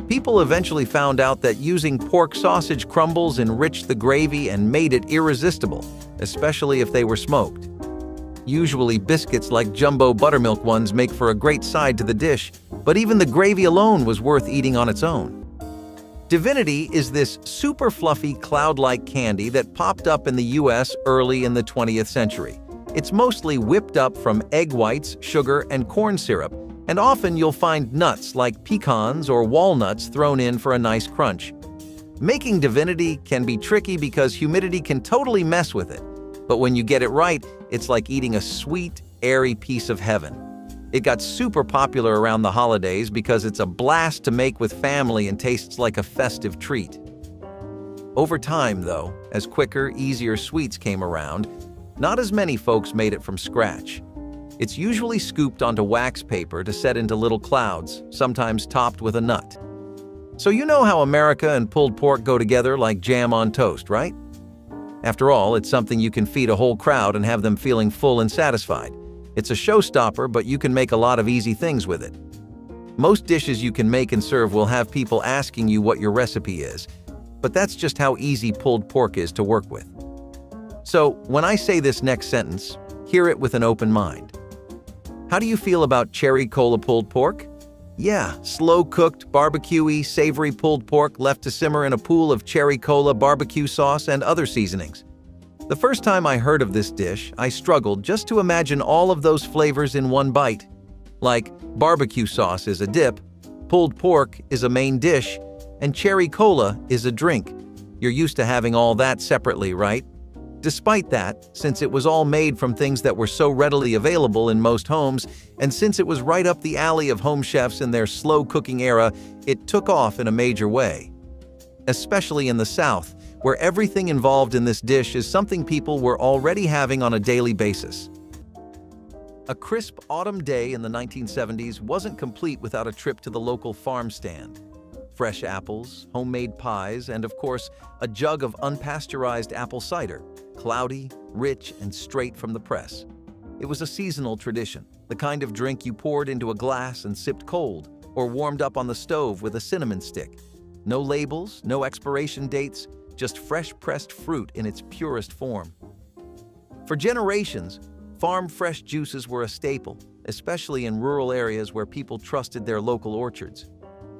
People eventually found out that using pork sausage crumbles enriched the gravy and made it irresistible, especially if they were smoked. Usually biscuits like jumbo buttermilk ones make for a great side to the dish, but even the gravy alone was worth eating on its own. Divinity is this super fluffy cloud-like candy that popped up in the US early in the 20th century. It's mostly whipped up from egg whites, sugar, and corn syrup, and often you'll find nuts like pecans or walnuts thrown in for a nice crunch. Making Divinity can be tricky because humidity can totally mess with it, but when you get it right, it's like eating a sweet, airy piece of heaven. It got super popular around the holidays because it's a blast to make with family and tastes like a festive treat. Over time, though, as quicker, easier sweets came around, not as many folks made it from scratch. It's usually scooped onto wax paper to set into little clouds, sometimes topped with a nut. So you know how America and pulled pork go together like jam on toast, right? After all, it's something you can feed a whole crowd and have them feeling full and satisfied. It's a showstopper, but you can make a lot of easy things with it. Most dishes you can make and serve will have people asking you what your recipe is, but that's just how easy pulled pork is to work with. So, when I say this next sentence, hear it with an open mind. How do you feel about cherry cola pulled pork? Yeah, slow-cooked, barbecue-y, savory pulled pork left to simmer in a pool of cherry cola, barbecue sauce, and other seasonings. The first time I heard of this dish, I struggled just to imagine all of those flavors in one bite. Like, barbecue sauce is a dip, pulled pork is a main dish, and cherry cola is a drink. You're used to having all that separately, right? Despite that, since it was all made from things that were so readily available in most homes, and since it was right up the alley of home chefs in their slow-cooking era, it took off in a major way. Especially in the South, where everything involved in this dish is something people were already having on a daily basis. A crisp autumn day in the 1970s wasn't complete without a trip to the local farm stand. Fresh apples, homemade pies, and of course, a jug of unpasteurized apple cider, cloudy, rich, and straight from the press. It was a seasonal tradition, the kind of drink you poured into a glass and sipped cold, or warmed up on the stove with a cinnamon stick. No labels, no expiration dates, just fresh pressed fruit in its purest form. For generations, farm-fresh juices were a staple, especially in rural areas where people trusted their local orchards.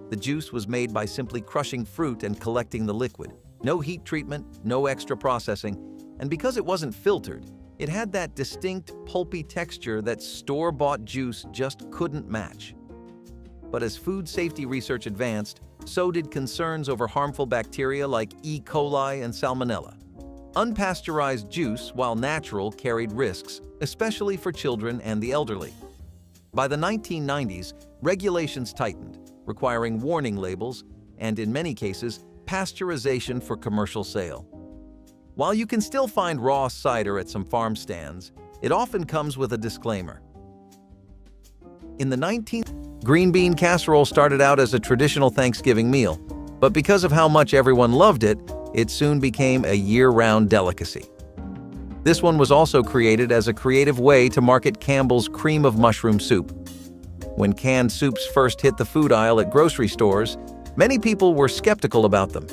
The juice was made by simply crushing fruit and collecting the liquid. No heat treatment, no extra processing, and because it wasn't filtered, it had that distinct, pulpy texture that store-bought juice just couldn't match. But as food safety research advanced, so did concerns over harmful bacteria like E. coli and Salmonella. Unpasteurized juice, while natural, carried risks, especially for children and the elderly. By the 1990s, regulations tightened, requiring warning labels, and in many cases, pasteurization for commercial sale. While you can still find raw cider at some farm stands, it often comes with a disclaimer. In the 19th, green bean casserole started out as a traditional Thanksgiving meal, but because of how much everyone loved it, it soon became a year-round delicacy. This one was also created as a creative way to market Campbell's cream of mushroom soup. When canned soups first hit the food aisle at grocery stores, many people were skeptical about them.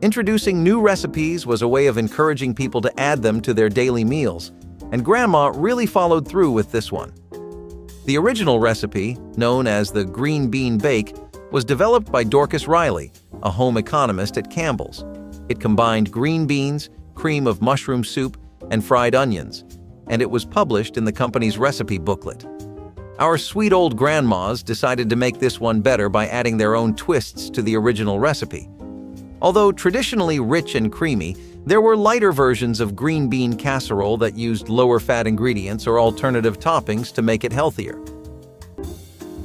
Introducing new recipes was a way of encouraging people to add them to their daily meals, and Grandma really followed through with this one. The original recipe, known as the green bean bake, was developed by Dorcas Riley, a home economist at Campbell's. It combined green beans, cream of mushroom soup, and fried onions, and it was published in the company's recipe booklet. Our sweet old grandmas decided to make this one better by adding their own twists to the original recipe. Although traditionally rich and creamy, there were lighter versions of green bean casserole that used lower-fat ingredients or alternative toppings to make it healthier.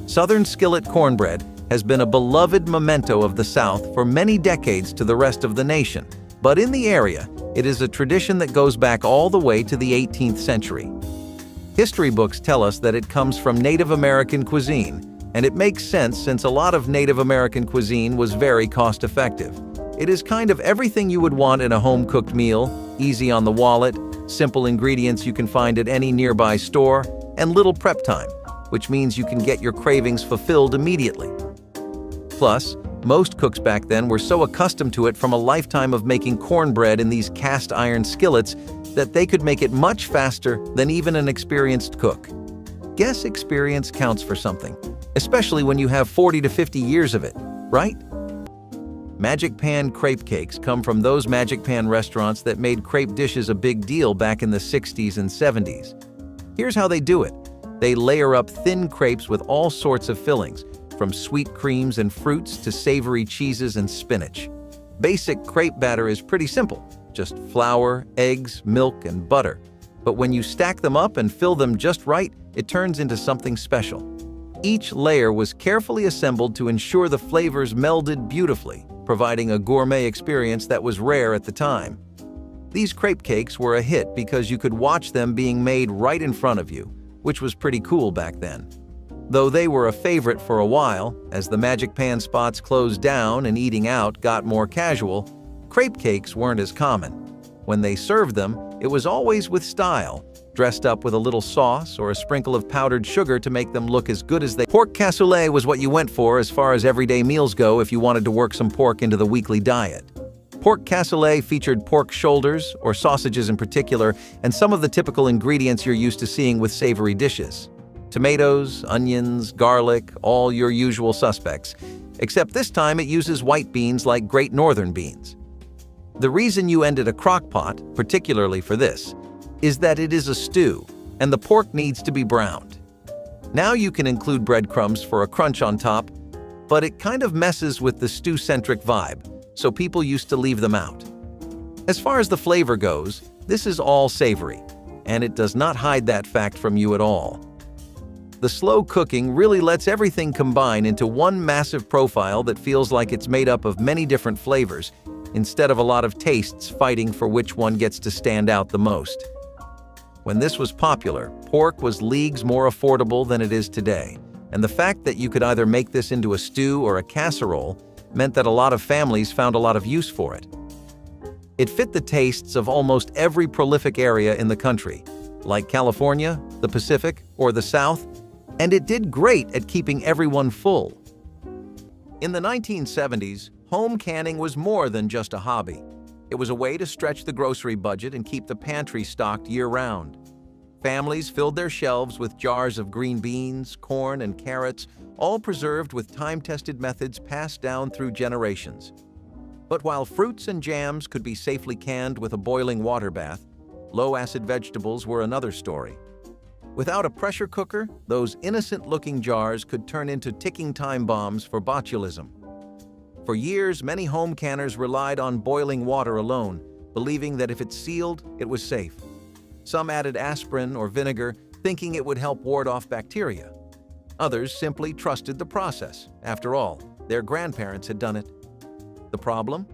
Southern skillet cornbread has been a beloved memento of the South for many decades to the rest of the nation, but in the area, it is a tradition that goes back all the way to the 18th century. History books tell us that it comes from Native American cuisine, and it makes sense since a lot of Native American cuisine was very cost-effective. It is kind of everything you would want in a home-cooked meal, easy on the wallet, simple ingredients you can find at any nearby store, and little prep time, which means you can get your cravings fulfilled immediately. Plus, most cooks back then were so accustomed to it from a lifetime of making cornbread in these cast-iron skillets that they could make it much faster than even an experienced cook. Guess experience counts for something, especially when you have 40 to 50 years of it, right? Magic Pan crepe cakes come from those Magic Pan restaurants that made crepe dishes a big deal back in the 60s and 70s. Here's how they do it. They layer up thin crepes with all sorts of fillings, from sweet creams and fruits to savory cheeses and spinach. Basic crepe batter is pretty simple, just flour, eggs, milk, and butter. But when you stack them up and fill them just right, it turns into something special. Each layer was carefully assembled to ensure the flavors melded beautifully, providing a gourmet experience that was rare at the time. These crepe cakes were a hit because you could watch them being made right in front of you, which was pretty cool back then. Though they were a favorite for a while, as the Magic Pan spots closed down and eating out got more casual, crepe cakes weren't as common. When they served them, it was always with style, dressed up with a little sauce or a sprinkle of powdered sugar to make them look as good as they. Pork cassoulet was what you went for as far as everyday meals go if you wanted to work some pork into the weekly diet. Pork cassoulet featured pork shoulders, or sausages in particular, and some of the typical ingredients you're used to seeing with savory dishes. Tomatoes, onions, garlic, all your usual suspects, except this time it uses white beans like Great Northern beans. The reason you ended a crock pot, particularly for this, is that it is a stew, and the pork needs to be browned. Now you can include breadcrumbs for a crunch on top, but it kind of messes with the stew-centric vibe, so people used to leave them out. As far as the flavor goes, this is all savory, and it does not hide that fact from you at all. The slow cooking really lets everything combine into one massive profile that feels like it's made up of many different flavors, instead of a lot of tastes fighting for which one gets to stand out the most. When this was popular, pork was leagues more affordable than it is today, and the fact that you could either make this into a stew or a casserole meant that a lot of families found a lot of use for it. It fit the tastes of almost every prolific area in the country, like California, the Pacific, or the South, and it did great at keeping everyone full. In the 1970s, home canning was more than just a hobby. It was a way to stretch the grocery budget and keep the pantry stocked year-round. Families filled their shelves with jars of green beans, corn, and carrots, all preserved with time-tested methods passed down through generations. But while fruits and jams could be safely canned with a boiling water bath, low-acid vegetables were another story. Without a pressure cooker, those innocent-looking jars could turn into ticking time bombs for botulism. For years, many home canners relied on boiling water alone, believing that if it sealed, it was safe. Some added aspirin or vinegar, thinking it would help ward off bacteria. Others simply trusted the process. After all, Their grandparents had done it. The problem?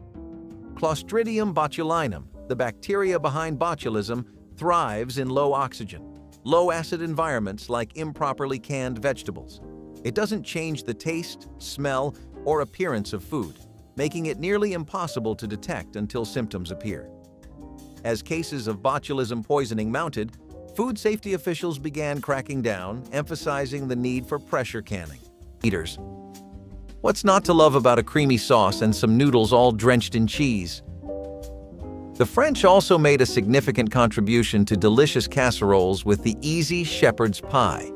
Clostridium botulinum, the bacteria behind botulism, thrives in low oxygen, low-acid environments like improperly canned vegetables. It doesn't change the taste, smell, or appearance of food, making it nearly impossible to detect until symptoms appear. As cases of botulism poisoning mounted, food safety officials began cracking down, emphasizing the need for pressure canning. Eaters. What's not to love about a creamy sauce and some noodles all drenched in cheese? The French also made a significant contribution to delicious casseroles with the easy shepherd's pie.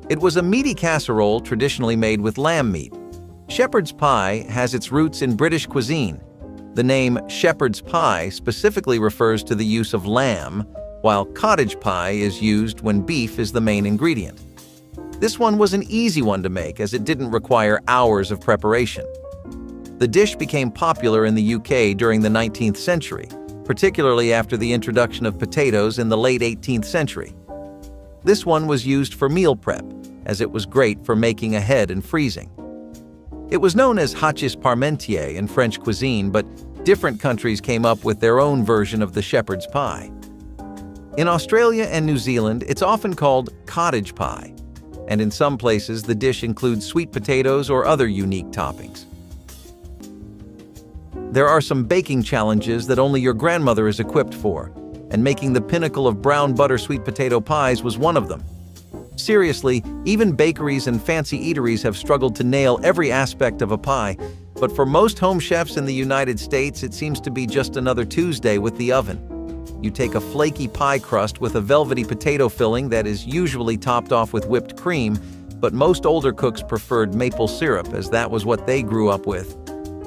It was a meaty casserole traditionally made with lamb meat. Shepherd's pie has its roots in British cuisine. The name shepherd's pie specifically refers to the use of lamb, while cottage pie is used when beef is the main ingredient. This one was an easy one to make as it didn't require hours of preparation. The dish became popular in the UK during the 19th century, particularly after the introduction of potatoes in the late 18th century. This one was used for meal prep, as it was great for making ahead and freezing. It was known as hachis parmentier in French cuisine, but different countries came up with their own version of the shepherd's pie. In Australia and New Zealand, it's often called cottage pie, and in some places the dish includes sweet potatoes or other unique toppings. There are some baking challenges that only your grandmother is equipped for, and making the pinnacle of brown butter sweet potato pies was one of them. Seriously, even bakeries and fancy eateries have struggled to nail every aspect of a pie, but for most home chefs in the United States, it seems to be just another Tuesday with the oven. You take a flaky pie crust with a velvety potato filling that is usually topped off with whipped cream, but most older cooks preferred maple syrup as that was what they grew up with.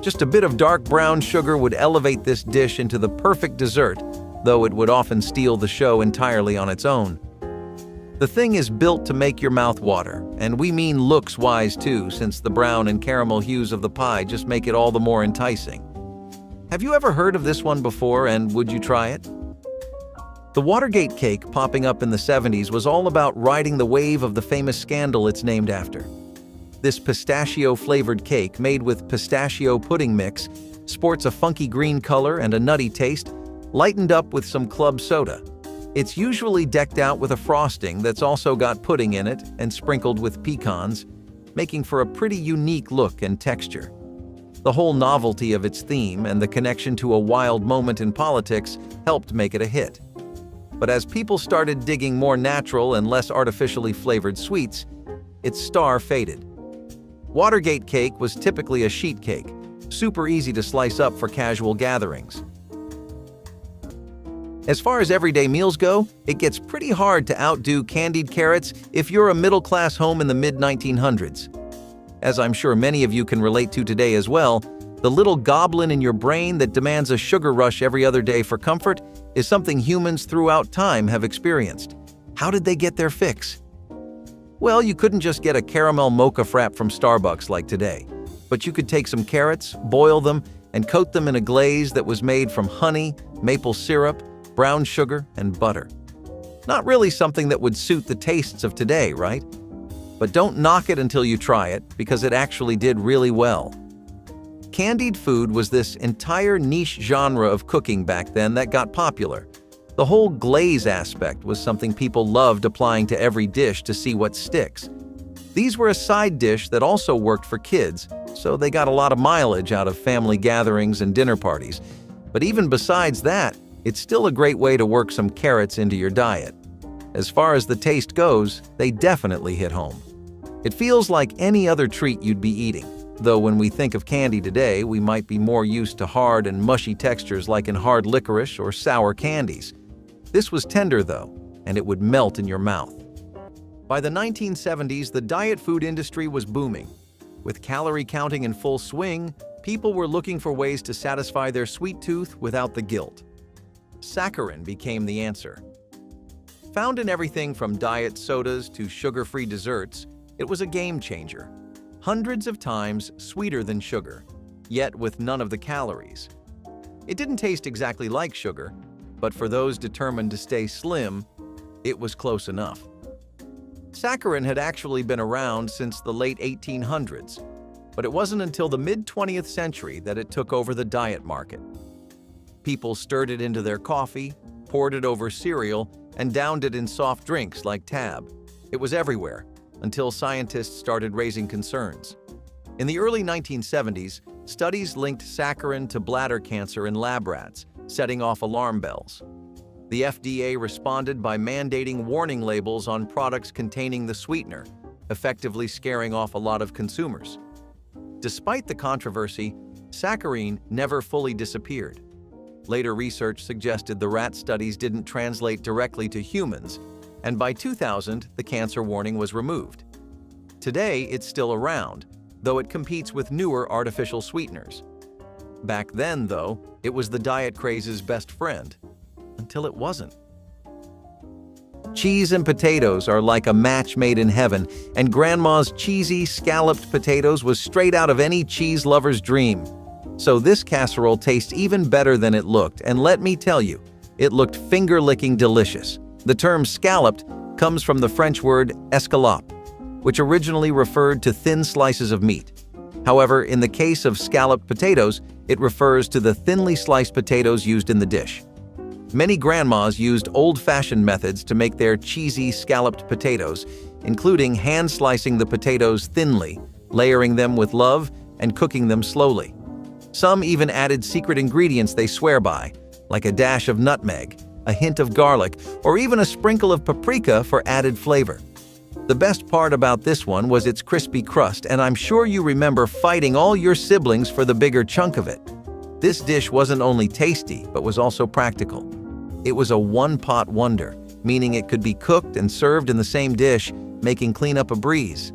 Just a bit of dark brown sugar would elevate this dish into the perfect dessert, though it would often steal the show entirely on its own. The thing is built to make your mouth water, and we mean looks-wise too, since the brown and caramel hues of the pie just make it all the more enticing. Have you ever heard of this one before, and would you try it? The Watergate Cake, popping up in the 70s, was all about riding the wave of the famous scandal it's named after. This pistachio-flavored cake, made with pistachio pudding mix, sports a funky green color and a nutty taste, lightened up with some club soda. It's usually decked out with a frosting that's also got pudding in it and sprinkled with pecans, making for a pretty unique look and texture. The whole novelty of its theme and the connection to a wild moment in politics helped make it a hit. But as people started digging more natural and less artificially flavored sweets, its star faded. Watergate cake was typically a sheet cake, super easy to slice up for casual gatherings. As far as everyday meals go, it gets pretty hard to outdo candied carrots if you're a middle-class home in the mid-1900s. As I'm sure many of you can relate to today as well, the little goblin in your brain that demands a sugar rush every other day for comfort is something humans throughout time have experienced. How did they get their fix? Well, you couldn't just get a caramel mocha frap from Starbucks like today, but you could take some carrots, boil them, and coat them in a glaze that was made from honey, maple syrup, brown sugar, and butter. Not really something that would suit the tastes of today, right? But don't knock it until you try it, because it actually did really well. Candied food was this entire niche genre of cooking back then that got popular. The whole glaze aspect was something people loved applying to every dish to see what sticks. These were a side dish that also worked for kids, so they got a lot of mileage out of family gatherings and dinner parties. But even besides that, it's still a great way to work some carrots into your diet. As far as the taste goes, they definitely hit home. It feels like any other treat you'd be eating, though when we think of candy today, we might be more used to hard and mushy textures like in hard licorice or sour candies. This was tender though, and it would melt in your mouth. By the 1970s, the diet food industry was booming. With calorie counting in full swing, people were looking for ways to satisfy their sweet tooth without the guilt. Saccharin became the answer. Found in everything from diet sodas to sugar-free desserts, it was a game changer. Hundreds of times sweeter than sugar, yet with none of the calories. It didn't taste exactly like sugar, but for those determined to stay slim, it was close enough. Saccharin had actually been around since the late 1800s. But it wasn't until the mid-20th century that it took over the diet market. People stirred it into their coffee, poured it over cereal, and downed it in soft drinks like Tab. It was everywhere, until scientists started raising concerns. In the early 1970s, studies linked saccharin to bladder cancer in lab rats, setting off alarm bells. The FDA responded by mandating warning labels on products containing the sweetener, effectively scaring off a lot of consumers. Despite the controversy, saccharin never fully disappeared. Later research suggested the rat studies didn't translate directly to humans, and by 2000, the cancer warning was removed. Today, it's still around, though it competes with newer artificial sweeteners. Back then, though, it was the diet craze's best friend, until it wasn't. Cheese and potatoes are like a match made in heaven, and Grandma's cheesy, scalloped potatoes was straight out of any cheese lover's dream. So this casserole tastes even better than it looked, and let me tell you, it looked finger-licking delicious. The term scalloped comes from the French word escalope, which originally referred to thin slices of meat. However, in the case of scalloped potatoes, it refers to the thinly sliced potatoes used in the dish. Many grandmas used old-fashioned methods to make their cheesy scalloped potatoes, including hand-slicing the potatoes thinly, layering them with love, and cooking them slowly. Some even added secret ingredients they swear by, like a dash of nutmeg, a hint of garlic, or even a sprinkle of paprika for added flavor. The best part about this one was its crispy crust, and I'm sure you remember fighting all your siblings for the bigger chunk of it. This dish wasn't only tasty, but was also practical. It was a one-pot wonder, meaning it could be cooked and served in the same dish, making cleanup a breeze.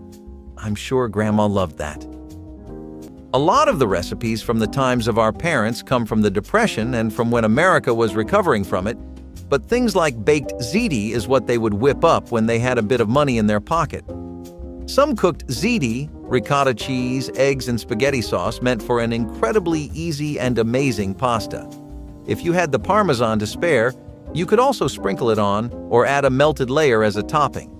I'm sure Grandma loved that. A lot of the recipes from the times of our parents come from the Depression and from when America was recovering from it, but things like baked ziti is what they would whip up when they had a bit of money in their pocket. Some cooked ziti, ricotta cheese, eggs, and spaghetti sauce meant for an incredibly easy and amazing pasta. If you had the Parmesan to spare, you could also sprinkle it on or add a melted layer as a topping.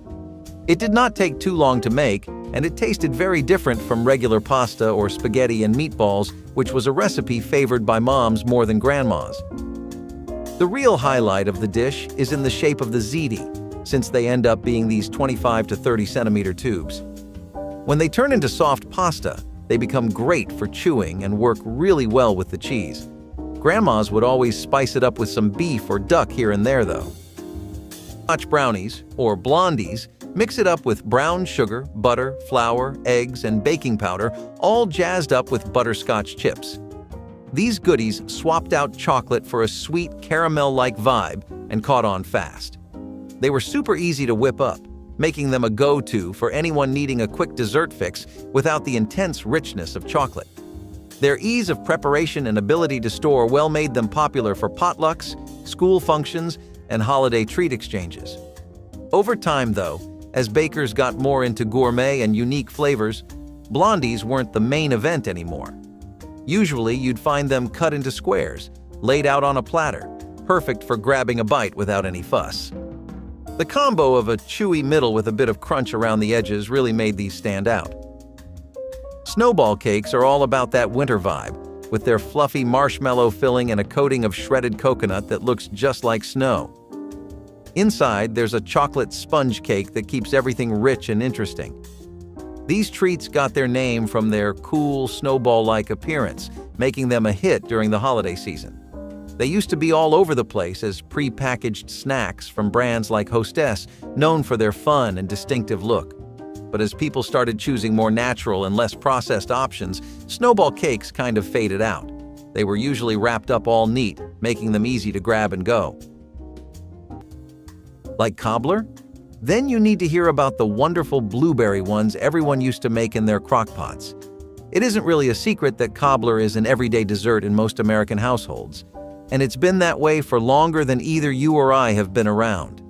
It did not take too long to make, and it tasted very different from regular pasta or spaghetti and meatballs, which was a recipe favored by moms more than grandmas. The real highlight of the dish is in the shape of the ziti, since they end up being these 25 to 30 centimeter tubes. When they turn into soft pasta, they become great for chewing and work really well with the cheese. Grandmas would always spice it up with some beef or duck here and there, though. Butterscotch brownies, or blondies, mix it up with brown sugar, butter, flour, eggs, and baking powder, all jazzed up with butterscotch chips. These goodies swapped out chocolate for a sweet caramel-like vibe and caught on fast. They were super easy to whip up, making them a go-to for anyone needing a quick dessert fix without the intense richness of chocolate. Their ease of preparation and ability to store well made them popular for potlucks, school functions, and holiday treat exchanges. Over time, though, as bakers got more into gourmet and unique flavors, blondies weren't the main event anymore. Usually, you'd find them cut into squares, laid out on a platter, perfect for grabbing a bite without any fuss. The combo of a chewy middle with a bit of crunch around the edges really made these stand out. Snowball cakes are all about that winter vibe, with their fluffy marshmallow filling and a coating of shredded coconut that looks just like snow. Inside, there's a chocolate sponge cake that keeps everything rich and interesting. These treats got their name from their cool, snowball-like appearance, making them a hit during the holiday season. They used to be all over the place as pre-packaged snacks from brands like Hostess, known for their fun and distinctive look. But as people started choosing more natural and less processed options, snowball cakes kind of faded out. They were usually wrapped up all neat, making them easy to grab and go. Like cobbler? Then you need to hear about the wonderful blueberry ones everyone used to make in their crock-pots. It isn't really a secret that cobbler is an everyday dessert in most American households, and it's been that way for longer than either you or I have been around.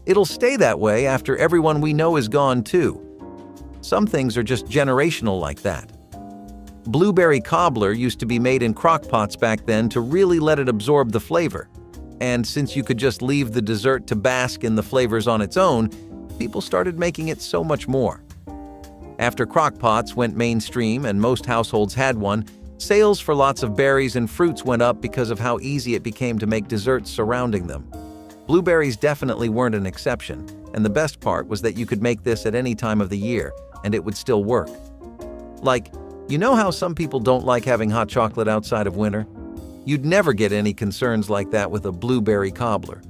It'll stay that way after everyone we know is gone too. Some things are just generational like that. Blueberry cobbler used to be made in crock-pots back then to really let it absorb the flavor. And since you could just leave the dessert to bask in the flavors on its own, people started making it so much more. After crock-pots went mainstream and most households had one, sales for lots of berries and fruits went up because of how easy it became to make desserts surrounding them. Blueberries definitely weren't an exception, and the best part was that you could make this at any time of the year, and it would still work. Like, you know how some people don't like having hot chocolate outside of winter? You'd never get any concerns like that with a blueberry cobbler.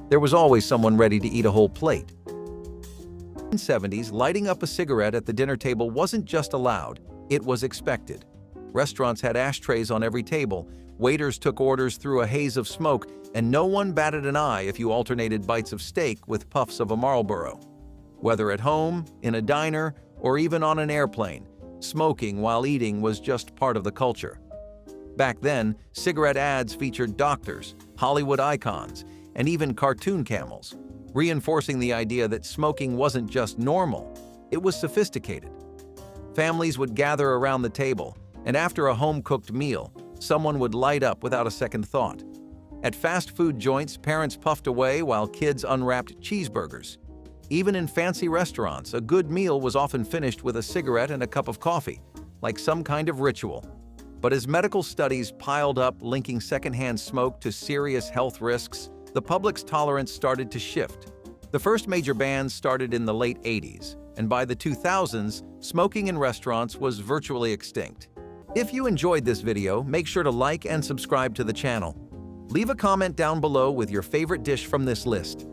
There was always someone ready to eat a whole plate. In the 1970s, lighting up a cigarette at the dinner table wasn't just allowed, it was expected. Restaurants had ashtrays on every table, waiters took orders through a haze of smoke, and no one batted an eye if you alternated bites of steak with puffs of a Marlboro. Whether at home, in a diner, or even on an airplane, smoking while eating was just part of the culture. Back then, cigarette ads featured doctors, Hollywood icons, and even cartoon camels, reinforcing the idea that smoking wasn't just normal, it was sophisticated. Families would gather around the table, and after a home-cooked meal, someone would light up without a second thought. At fast food joints, parents puffed away while kids unwrapped cheeseburgers. Even in fancy restaurants, a good meal was often finished with a cigarette and a cup of coffee, like some kind of ritual. But as medical studies piled up linking secondhand smoke to serious health risks, the public's tolerance started to shift. The first major bans started in the late 80s, and by the 2000s, smoking in restaurants was virtually extinct. If you enjoyed this video, make sure to like and subscribe to the channel. Leave a comment down below with your favorite dish from this list.